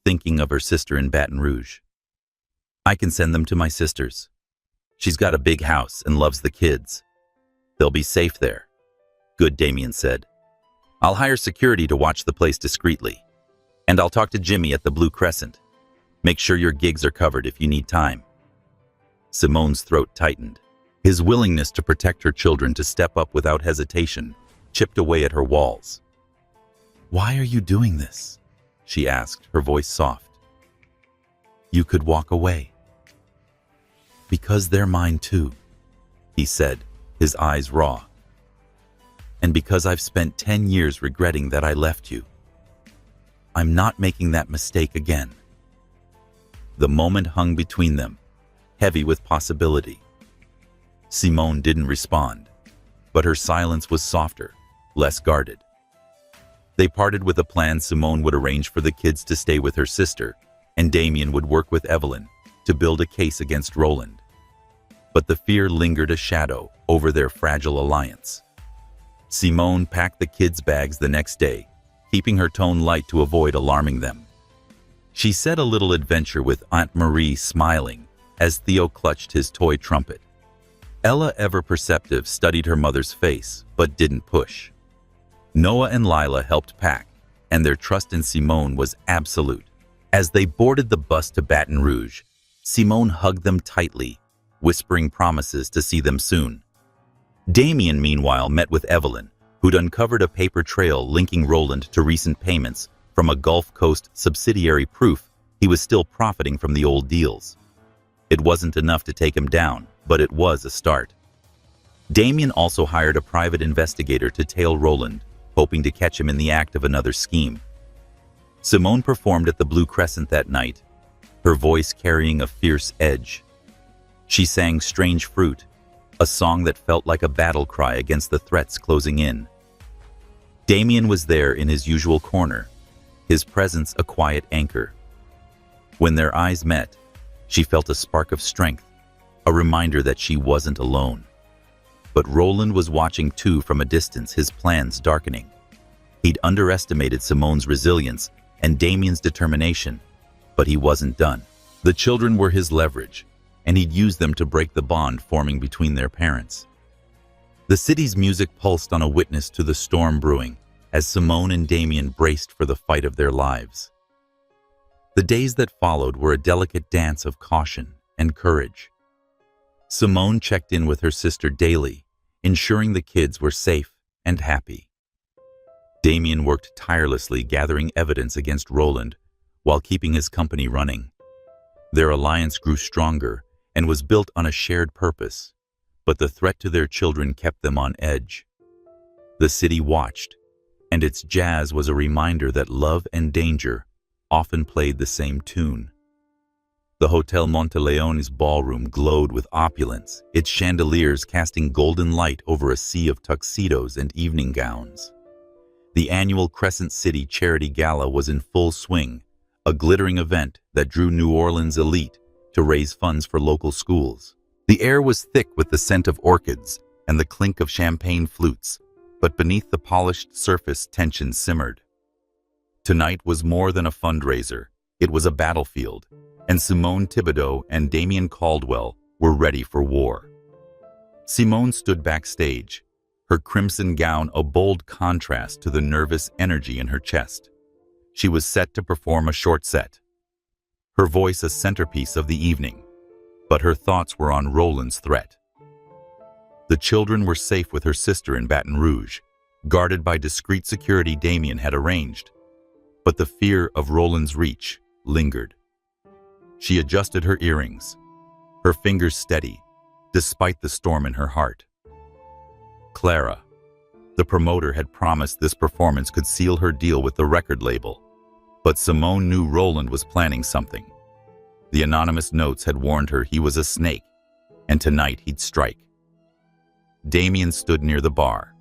thinking of her sister in Baton Rouge. "I can send them to my sister's. She's got a big house and loves the kids. They'll be safe there." "Good," Damien said. "I'll hire security to watch the place discreetly. And I'll talk to Jimmy at the Blue Crescent. Make sure your gigs are covered if you need time." Simone's throat tightened. His willingness to protect her children, to step up without hesitation, chipped away at her walls. "Why are you doing this?" she asked, her voice soft. "You could walk away." "Because they're mine too," he said, his eyes raw. "And because I've spent 10 years regretting that I left you. I'm not making that mistake again." The moment hung between them, heavy with possibility. Simone didn't respond, but her silence was softer, less guarded. They parted with a plan. Simone would arrange for the kids to stay with her sister, and Damien would work with Evelyn to build a case against Roland. But the fear lingered, a shadow over their fragile alliance. Simone packed the kids' bags the next day, keeping her tone light to avoid alarming them. She said a little adventure with Aunt Marie, smiling as Theo clutched his toy trumpet. Ella, ever perceptive, studied her mother's face, but didn't push. Noah and Lila helped pack, and their trust in Simone was absolute. As they boarded the bus to Baton Rouge, Simone hugged them tightly, whispering promises to see them soon. Damien, meanwhile, met with Evelyn, who'd uncovered a paper trail linking Roland to recent payments from a Gulf Coast subsidiary, proof he was still profiting from the old deals. It wasn't enough to take him down, but it was a start. Damien also hired a private investigator to tail Roland, hoping to catch him in the act of another scheme. Simone performed at the Blue Crescent that night, her voice carrying a fierce edge. She sang "Strange Fruit," a song that felt like a battle cry against the threats closing in. Damien was there in his usual corner, his presence a quiet anchor. When their eyes met, she felt a spark of strength, a reminder that she wasn't alone. But Roland was watching too from a distance, his plans darkening. He'd underestimated Simone's resilience and Damien's determination, but he wasn't done. The children were his leverage, and he'd use them to break the bond forming between their parents. The city's music pulsed on a witness to the storm brewing as Simone and Damien braced for the fight of their lives. The days that followed were a delicate dance of caution and courage. Simone checked in with her sister daily, ensuring the kids were safe and happy. Damien worked tirelessly gathering evidence against Roland while keeping his company running. Their alliance grew stronger and was built on a shared purpose, but the threat to their children kept them on edge. The city watched, and its jazz was a reminder that love and danger often played the same tune. The Hotel Monteleone's ballroom glowed with opulence, its chandeliers casting golden light over a sea of tuxedos and evening gowns. The annual Crescent City Charity Gala was in full swing, a glittering event that drew New Orleans elite to raise funds for local schools. The air was thick with the scent of orchids and the clink of champagne flutes, but beneath the polished surface tension simmered. Tonight was more than a fundraiser, it was a battlefield, and Simone Thibodeau and Damien Caldwell were ready for war. Simone stood backstage, her crimson gown a bold contrast to the nervous energy in her chest. She was set to perform a short set, her voice a centerpiece of the evening, but her thoughts were on Roland's threat. The children were safe with her sister in Baton Rouge, guarded by discreet security Damien had arranged, but the fear of Roland's reach lingered. She adjusted her earrings, her fingers steady, despite the storm in her heart. Clara, the promoter, had promised this performance could seal her deal with the record label, but Simone knew Roland was planning something. The anonymous notes had warned her he was a snake, and tonight he'd strike. Damien stood near the bar,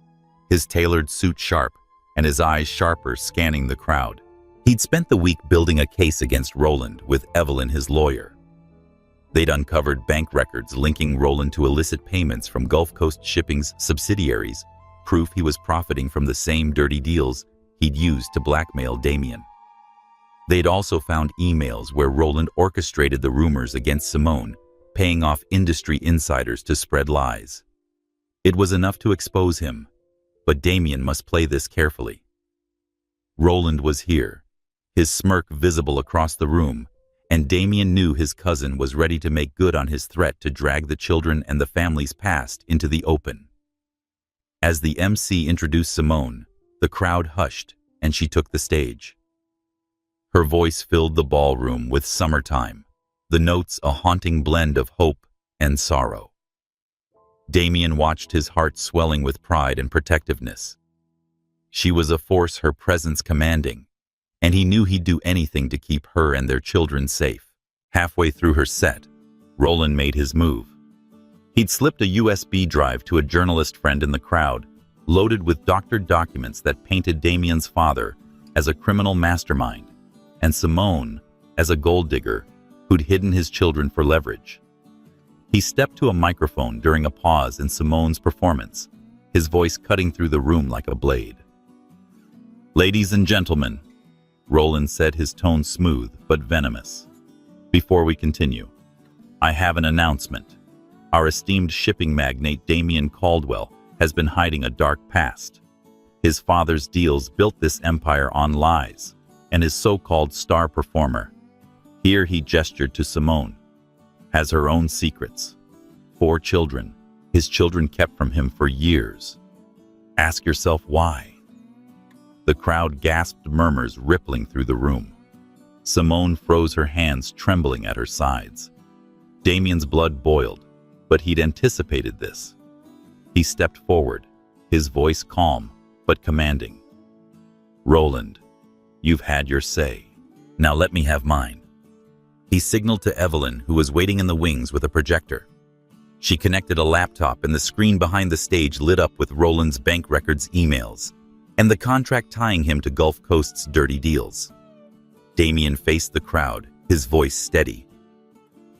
his tailored suit sharp and his eyes sharper, scanning the crowd. He'd spent the week building a case against Roland with Evelyn, his lawyer. They'd uncovered bank records linking Roland to illicit payments from Gulf Coast Shipping's subsidiaries, proof he was profiting from the same dirty deals he'd used to blackmail Damien. They'd also found emails where Roland orchestrated the rumors against Simone, paying off industry insiders to spread lies. It was enough to expose him, but Damien must play this carefully. Roland was here, his smirk visible across the room, and Damien knew his cousin was ready to make good on his threat to drag the children and the family's past into the open. As the MC introduced Simone, the crowd hushed and she took the stage. Her voice filled the ballroom with summertime, the notes a haunting blend of hope and sorrow. Damien watched, his heart swelling with pride and protectiveness. She was a force, her presence commanding, and he knew he'd do anything to keep her and their children safe. Halfway through her set, Roland made his move. He'd slipped a USB drive to a journalist friend in the crowd, loaded with doctored documents that painted Damien's father as a criminal mastermind and Simone as a gold digger who'd hidden his children for leverage. He stepped to a microphone during a pause in Simone's performance, his voice cutting through the room like a blade. "Ladies and gentlemen," Roland said, his tone smooth but venomous. "Before we continue, I have an announcement. Our esteemed shipping magnate Damien Caldwell has been hiding a dark past. His father's deals built this empire on lies, and his so-called star performer," here he gestured to Simone, "has her own secrets. 4 children, his children kept from him for years. Ask yourself why." The crowd gasped, murmurs rippling through the room. Simone froze, her hands trembling at her sides. Damien's blood boiled, but he'd anticipated this. He stepped forward, his voice calm but commanding. "Roland, you've had your say. Now let me have mine." He signaled to Evelyn, who was waiting in the wings with a projector. She connected a laptop and the screen behind the stage lit up with Roland's bank records emails and the contract tying him to Gulf Coast's dirty deals. Damien faced the crowd, his voice steady.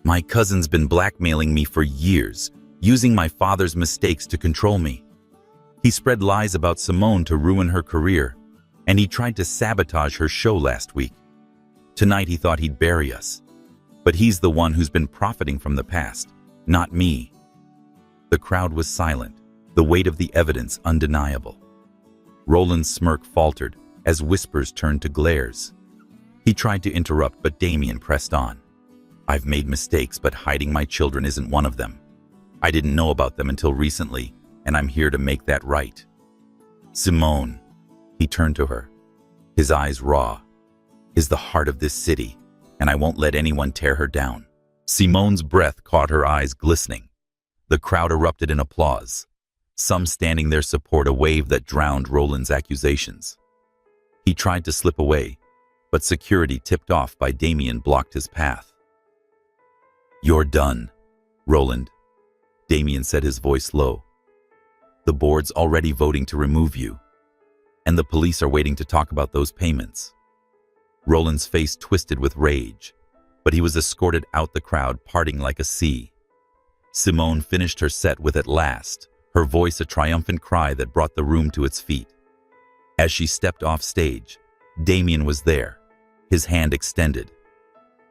My cousin's been blackmailing me for years, using my father's mistakes to control me. He spread lies about Simone to ruin her career, and he tried to sabotage her show last week. Tonight he thought he'd bury us. But he's the one who's been profiting from the past, not me. The crowd was silent, the weight of the evidence undeniable. Roland's smirk faltered as whispers turned to glares. He tried to interrupt, but Damien pressed on. I've made mistakes, but hiding my children isn't one of them. I didn't know about them until recently, and I'm here to make that right. Simone, he turned to her, his eyes raw, is the heart of this city, and I won't let anyone tear her down. Simone's breath caught her eyes glistening. The crowd erupted in applause, some standing their support, a wave that drowned Roland's accusations. He tried to slip away, but security, tipped off by Damien, blocked his path. You're done, Roland, Damien said, his voice low. The board's already voting to remove you, and the police are waiting to talk about those payments. Roland's face twisted with rage, but he was escorted out, the crowd parting like a sea. Simone finished her set with "At last," her voice a triumphant cry that brought the room to its feet. As she stepped off stage, Damien was there, his hand extended.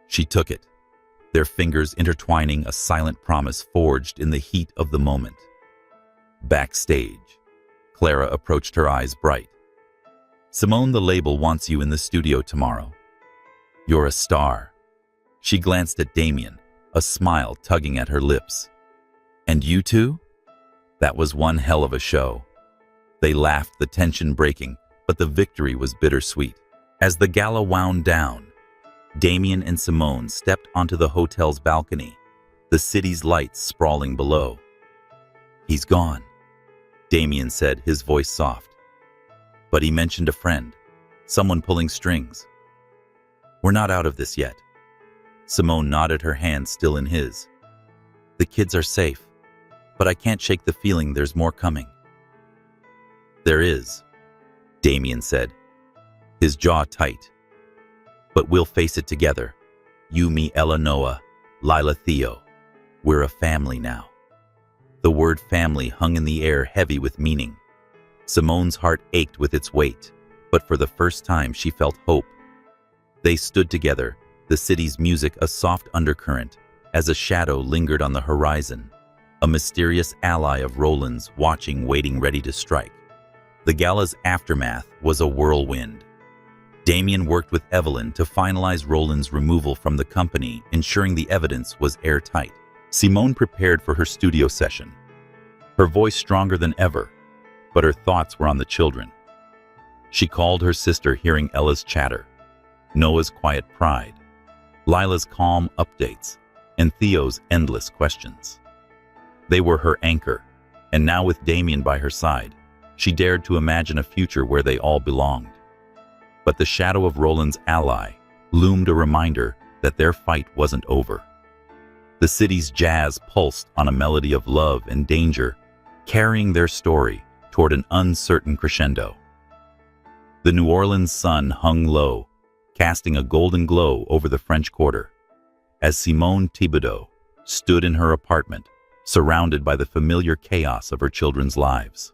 She took it, their fingers intertwining, a silent promise forged in the heat of the moment. Backstage, Clara approached, her eyes bright. Simone, the label wants you in the studio tomorrow. You're a star. She glanced at Damien, a smile tugging at her lips. And you too? That was one hell of a show. They laughed, the tension breaking, but the victory was bittersweet. As the gala wound down, Damien and Simone stepped onto the hotel's balcony, the city's lights sprawling below. He's gone, Damien said, his voice soft. But he mentioned a friend, someone pulling strings. We're not out of this yet. Simone nodded, her hand still in his. The kids are safe, but I can't shake the feeling there's more coming. There is, Damien said, his jaw tight. But we'll face it together. You, me, Ella, Noah, Lila, Theo. We're a family now. The word family hung in the air, heavy with meaning. Simone's heart ached with its weight, but for the first time she felt hope. They stood together, the city's music a soft undercurrent, as a shadow lingered on the horizon, a mysterious ally of Roland's, watching, waiting, ready to strike. The gala's aftermath was a whirlwind. Damien worked with Evelyn to finalize Roland's removal from the company, ensuring the evidence was airtight. Simone prepared for her studio session, her voice stronger than ever, but her thoughts were on the children. She called her sister, hearing Ella's chatter, Noah's quiet pride, Lila's calm updates, and Theo's endless questions. They were her anchor, and now with Damien by her side, she dared to imagine a future where they all belonged. But the shadow of Roland's ally loomed, a reminder that their fight wasn't over. The city's jazz pulsed on a melody of love and danger, carrying their story toward an uncertain crescendo. The New Orleans sun hung low, casting a golden glow over the French Quarter, as Simone Thibodeau stood in her apartment, surrounded by the familiar chaos of her children's lives.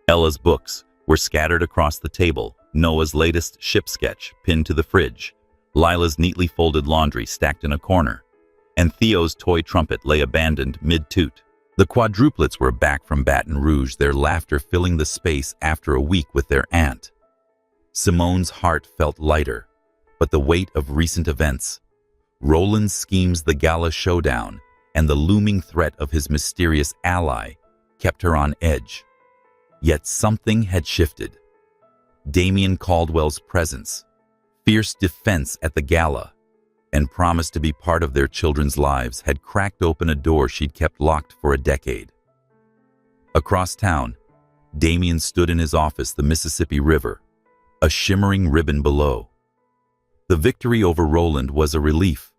Ella's books were scattered across the table, Noah's latest ship sketch pinned to the fridge, Lila's neatly folded laundry stacked in a corner, and Theo's toy trumpet lay abandoned mid-toot. The quadruplets were back from Baton Rouge, their laughter filling the space after a week with their aunt. Simone's heart felt lighter, but the weight of recent events, Roland's schemes, the gala showdown, and the looming threat of his mysterious ally kept her on edge. Yet something had shifted. Damien Caldwell's presence, fierce defense at the gala, and promise to be part of their children's lives had cracked open a door she'd kept locked for a decade. Across town, Damien stood in his office, the Mississippi River, a shimmering ribbon below. The victory over Roland was a relief,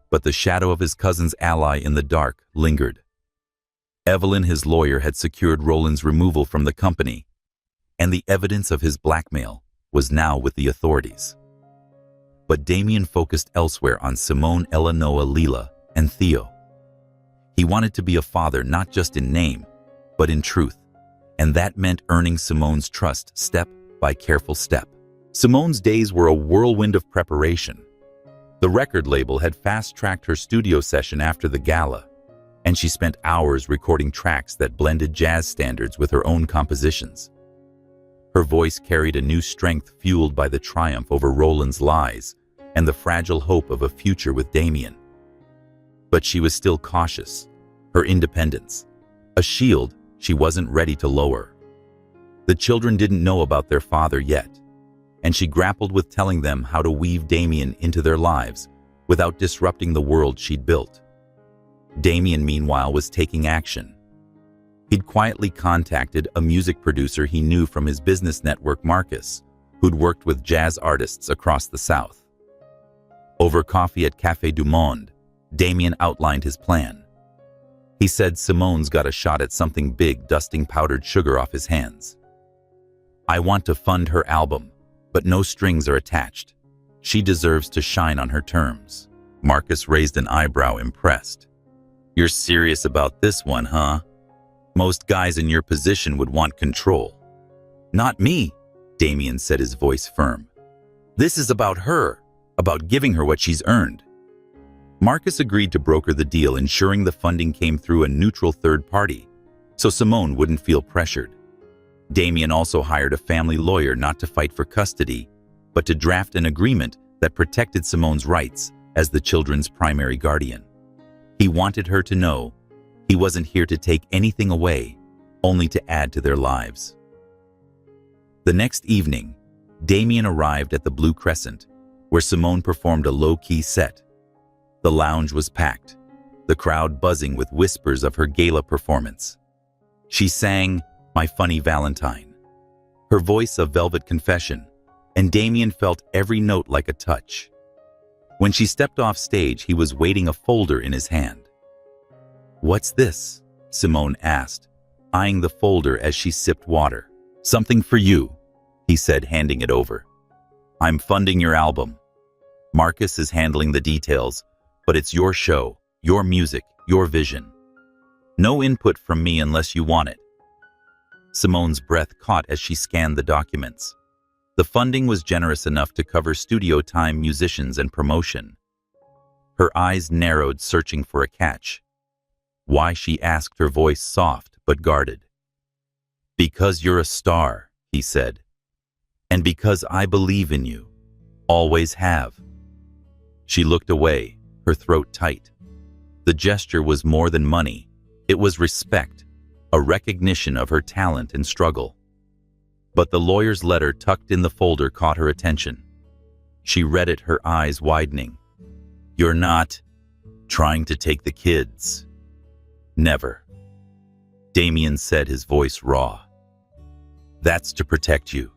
but the shadow of his cousin's ally in the dark lingered. Evelyn, his lawyer, had secured Roland's removal from the company, and the evidence of his blackmail was now with the authorities. But Damien focused elsewhere on Simone, Eleanor, Leela, and Theo. He wanted to be a father not just in name, but in truth, and that meant earning Simone's trust step by careful step. Simone's days were a whirlwind of preparation. The record label had fast-tracked her studio session after the gala, and she spent hours recording tracks that blended jazz standards with her own compositions. Her voice carried a new strength fueled by the triumph over Roland's lies and the fragile hope of a future with Damien. But she was still cautious, her independence, a shield she wasn't ready to lower. The children didn't know about their father yet, and she grappled with telling them how to weave Damien into their lives without disrupting the world she'd built. Damien, meanwhile, was taking action. He'd quietly contacted a music producer he knew from his business network, Marcus, who'd worked with jazz artists across the South. Over coffee at Café du Monde, Damien outlined his plan. He said Simone's got a shot at something big, dusting powdered sugar off his hands. "I want to fund her album, but no strings are attached. She deserves to shine on her terms." Marcus raised an eyebrow, impressed. "You're serious about this one, huh? Most guys in your position would want control." "Not me," Damien said, his voice firm. "This is about her, about giving her what she's earned." Marcus agreed to broker the deal, ensuring the funding came through a neutral third party, so Simone wouldn't feel pressured. Damien also hired a family lawyer not to fight for custody, but to draft an agreement that protected Simone's rights as the children's primary guardian. He wanted her to know he wasn't here to take anything away, only to add to their lives. The next evening, Damien arrived at the Blue Crescent, where Simone performed a low-key set. The lounge was packed, the crowd buzzing with whispers of her gala performance. She sang "My Funny Valentine," her voice a velvet confession, and Damien felt every note like a touch. When she stepped off stage, he was waiting, a folder in his hand. "What's this?" Simone asked, eyeing the folder as she sipped water. "Something for you," he said, handing it over. "I'm funding your album. Marcus is handling the details, but it's your show, your music, your vision. No input from me unless you want it." Simone's breath caught as she scanned the documents. The funding was generous enough to cover studio time, musicians, and promotion. Her eyes narrowed, searching for a catch. "Why?" she asked, her voice soft but guarded. "Because you're a star," he said. "And because I believe in you. Always have." She looked away, her throat tight. The gesture was more than money. It was respect, a recognition of her talent and struggle. But the lawyer's letter tucked in the folder caught her attention. She read it, her eyes widening. "You're not trying to take the kids?" "Never," Damien said, his voice raw. "That's to protect you,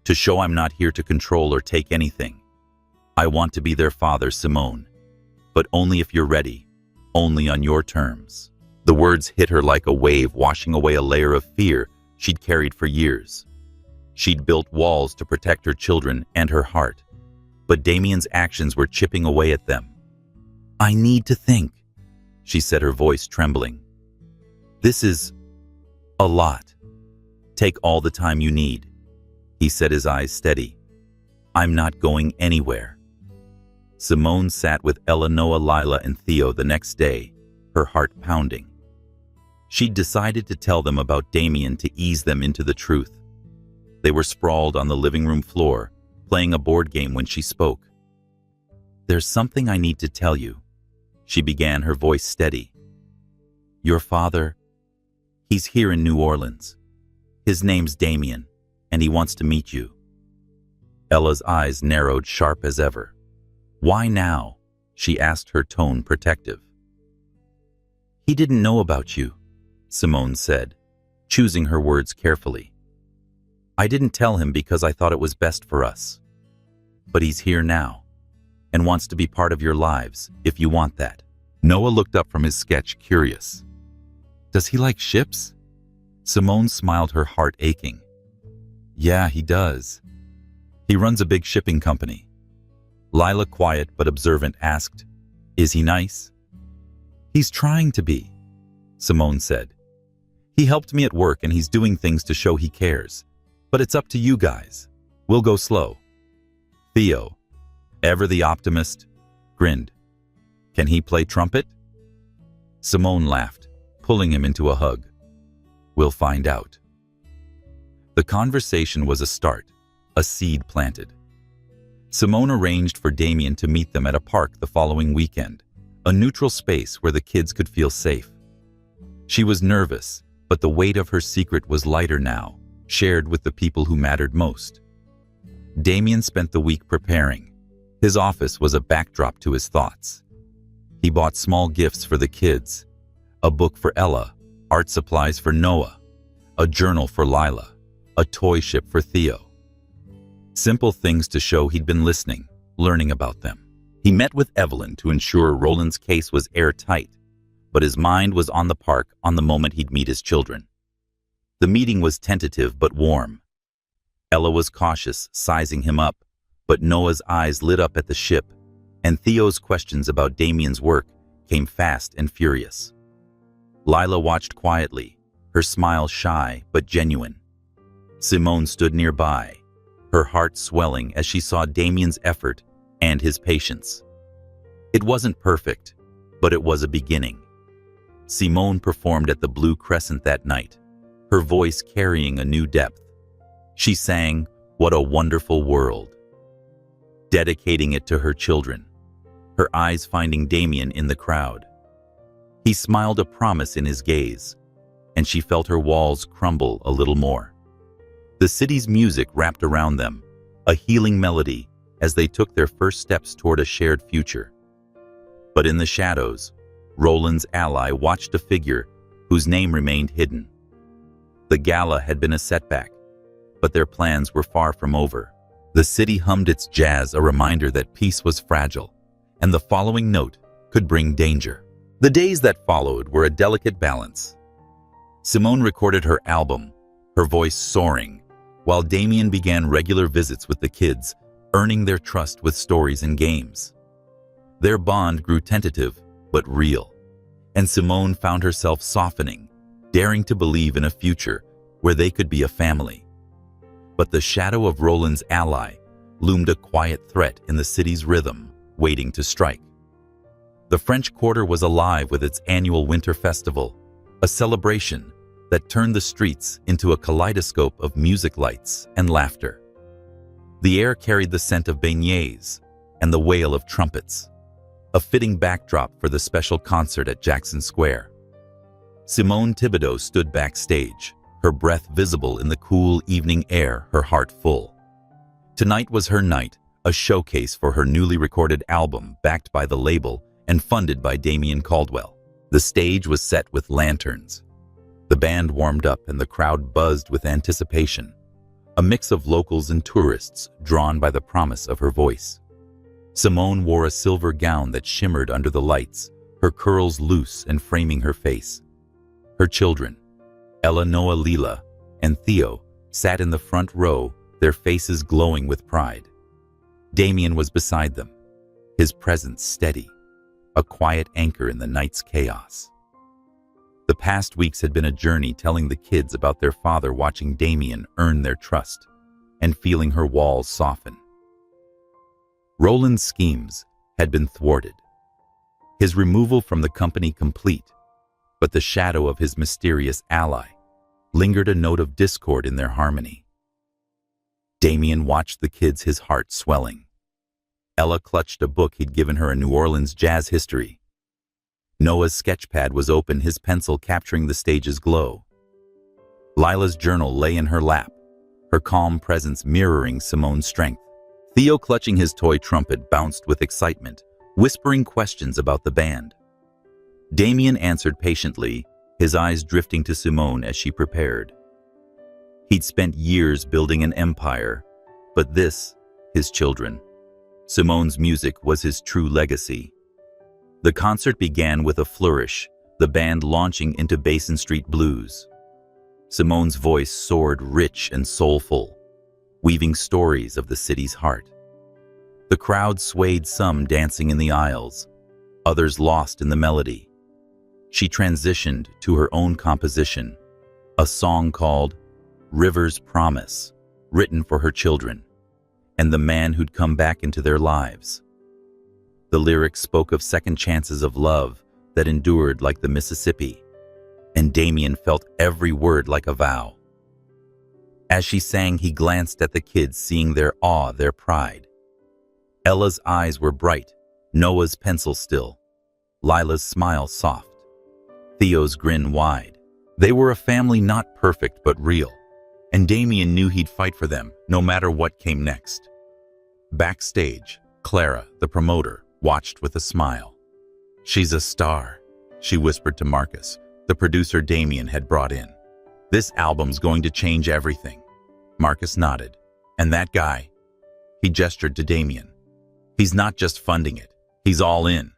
to show I'm not here to control or take anything. I want to be their father, Simone, but only if you're ready, only on your terms." The words hit her like a wave, washing away a layer of fear she'd carried for years. She'd built walls to protect her children and her heart, but Damien's actions were chipping away at them. "I need to think," she said, her voice trembling. "This is a lot. Take all the time you need," he said, his eyes steady. "I'm not going anywhere." Simone sat with Eleanor, Lila, and Theo the next day, her heart pounding. She'd decided to tell them about Damien to ease them into the truth. They were sprawled on the living room floor, playing a board game when she spoke. "There's something I need to tell you," she began, her voice steady. "Your father, he's here in New Orleans. His name's Damien, and he wants to meet you." Ella's eyes narrowed, sharp as ever. "Why now?" she asked, her tone protective. "He didn't know about you," Simone said, choosing her words carefully. "I didn't tell him because I thought it was best for us. But he's here now, and wants to be part of your lives, if you want that." Noah looked up from his sketch, curious. Does he like ships? Simone smiled, her heart aching. Yeah, he does. He runs a big shipping company. Lila, quiet but observant, asked, Is he nice? He's trying to be, Simone said. He helped me at work and he's doing things to show he cares. But it's up to you guys. We'll go slow. Theo, ever the optimist, grinned. Can he play trumpet? Simone laughed, pulling him into a hug. We'll find out. The conversation was a start, a seed planted. Simone arranged for Damien to meet them at a park the following weekend, a neutral space where the kids could feel safe. She was nervous, but the weight of her secret was lighter now, shared with the people who mattered most. Damien spent the week preparing. His office was a backdrop to his thoughts. He bought small gifts for the kids, a book for Ella, art supplies for Noah, a journal for Lila, a toy ship for Theo. Simple things to show he'd been listening, learning about them. He met with Evelyn to ensure Roland's case was airtight, but his mind was on the park on the moment he'd meet his children. The meeting was tentative but warm. Ella was cautious, sizing him up, but Noah's eyes lit up at the ship, and Theo's questions about Damien's work came fast and furious. Lila watched quietly, her smile shy but genuine. Simone stood nearby, her heart swelling as she saw Damien's effort and his patience. It wasn't perfect, but it was a beginning. Simone performed at the Blue Crescent that night, her voice carrying a new depth. She sang, "What a Wonderful World," dedicating it to her children, her eyes finding Damien in the crowd. He smiled, a promise in his gaze, and she felt her walls crumble a little more. The city's music wrapped around them, a healing melody as they took their first steps toward a shared future. But in the shadows, Roland's ally watched a figure whose name remained hidden. The gala had been a setback, but their plans were far from over. The city hummed its jazz, a reminder that peace was fragile, and the following note could bring danger. The days that followed were a delicate balance. Simone recorded her album, her voice soaring, while Damien began regular visits with the kids, earning their trust with stories and games. Their bond grew tentative but real, and Simone found herself softening, daring to believe in a future where they could be a family. But the shadow of Roland's ally loomed, a quiet threat in the city's rhythm, waiting to strike. The French Quarter was alive with its annual winter festival, a celebration that turned the streets into a kaleidoscope of music, lights, and laughter. The air carried the scent of beignets and the wail of trumpets, a fitting backdrop for the special concert at Jackson Square. Simone Thibodeau stood backstage, her breath visible in the cool evening air, her heart full. Tonight was her night, a showcase for her newly recorded album, backed by the label and funded by Damien Caldwell. The stage was set with lanterns. The band warmed up and the crowd buzzed with anticipation, a mix of locals and tourists drawn by the promise of her voice. Simone wore a silver gown that shimmered under the lights, her curls loose and framing her face. Her children, Ella, Noah, Lila, and Theo, sat in the front row, their faces glowing with pride. Damien was beside them, his presence steady, a quiet anchor in the night's chaos. The past weeks had been a journey, telling the kids about their father, watching Damien earn their trust, and feeling her walls soften. Roland's schemes had been thwarted, his removal from the company complete, but the shadow of his mysterious ally lingered, a note of discord in their harmony. Damien watched the kids, his heart swelling. Ella clutched a book he'd given her, a New Orleans jazz history. Noah's sketchpad was open, his pencil capturing the stage's glow. Lila's journal lay in her lap, her calm presence mirroring Simone's strength. Theo, clutching his toy trumpet, bounced with excitement, whispering questions about the band. Damien answered patiently, his eyes drifting to Simone as she prepared. He'd spent years building an empire, but this, his children. Simone's music was his true legacy. The concert began with a flourish, the band launching into Basin Street blues. Simone's voice soared rich and soulful, weaving stories of the city's heart. The crowd swayed, some dancing in the aisles, others lost in the melody. She transitioned to her own composition, a song called River's Promise, written for her children and the man who'd come back into their lives. The lyrics spoke of second chances of love that endured like the Mississippi, and Damien felt every word like a vow. As she sang, he glanced at the kids, seeing their awe, their pride. Ella's eyes were bright, Noah's pencil still, Lila's smile soft, Theo's grin wide. They were a family not perfect but real, and Damien knew he'd fight for them no matter what came next. Backstage, Clara, the promoter, watched with a smile. "She's a star," she whispered to Marcus, the producer Damien had brought in. "This album's going to change everything." Marcus nodded. "And that guy?" He gestured to Damien. "He's not just funding it, he's all in."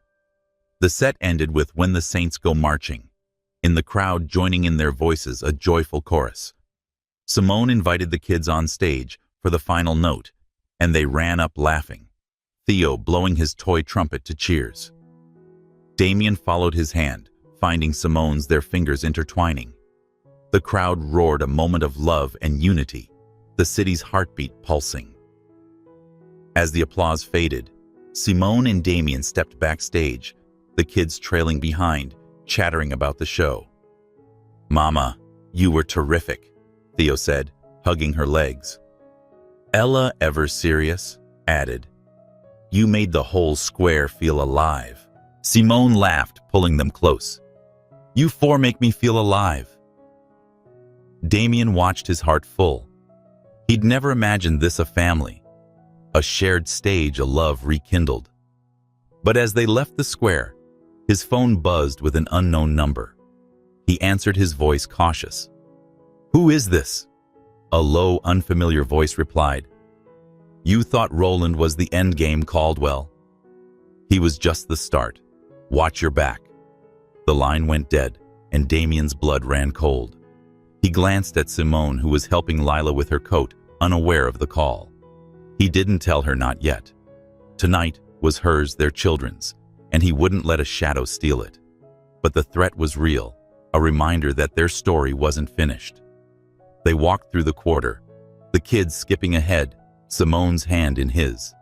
The set ended with When the Saints Go Marching, in the crowd joining in their voices a joyful chorus. Simone invited the kids on stage for the final note, and they ran up laughing, Theo blowing his toy trumpet to cheers. Damien followed his hand, finding Simone's, their fingers intertwining. The crowd roared, a moment of love and unity, the city's heartbeat pulsing. As the applause faded, Simone and Damien stepped backstage, the kids trailing behind, chattering about the show. "Mama, you were terrific," Theo said, hugging her legs. "Ella, ever serious?" added. "You made the whole square feel alive." Simone laughed, pulling them close. "You four make me feel alive." Damien watched, his heart full. He'd never imagined this, a family, a shared stage, a love rekindled. But as they left the square, his phone buzzed with an unknown number. He answered, his voice cautious. "Who is this?" A low, unfamiliar voice replied. "You thought Roland was the end game, Caldwell. He was just the start. Watch your back." The line went dead, and Damien's blood ran cold. He glanced at Simone, who was helping Lila with her coat, unaware of the call. He didn't tell her, not yet. Tonight was hers, their children's, and he wouldn't let a shadow steal it. But the threat was real, a reminder that their story wasn't finished. They walked through the quarter, the kids skipping ahead, Simone's hand in his.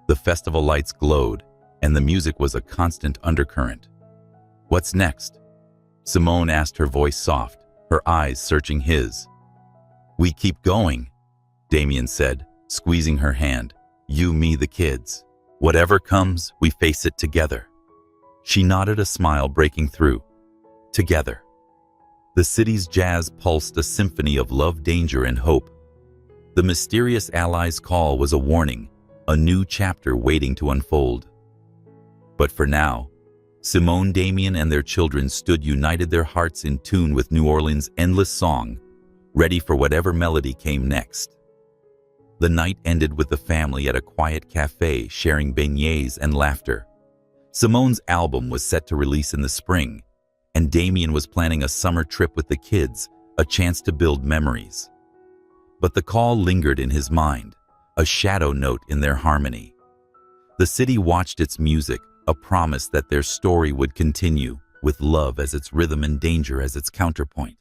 The festival lights glowed, and the music was a constant undercurrent. "What's next?" Simone asked, her voice soft, her eyes searching his. "We keep going," Damien said, squeezing her hand. "You, me, the kids. Whatever comes, we face it together." She nodded, a smile breaking through. Together. The city's jazz pulsed, a symphony of love, danger, and hope. The mysterious allies' call was a warning, a new chapter waiting to unfold. But for now, Simone, Damien, and their children stood united, their hearts in tune with New Orleans' endless song, ready for whatever melody came next. The night ended with the family at a quiet cafe, sharing beignets and laughter. Simone's album was set to release in the spring, and Damien was planning a summer trip with the kids, a chance to build memories. But the call lingered in his mind, a shadow note in their harmony. The city watched its music, a promise that their story would continue, with love as its rhythm and danger as its counterpoint.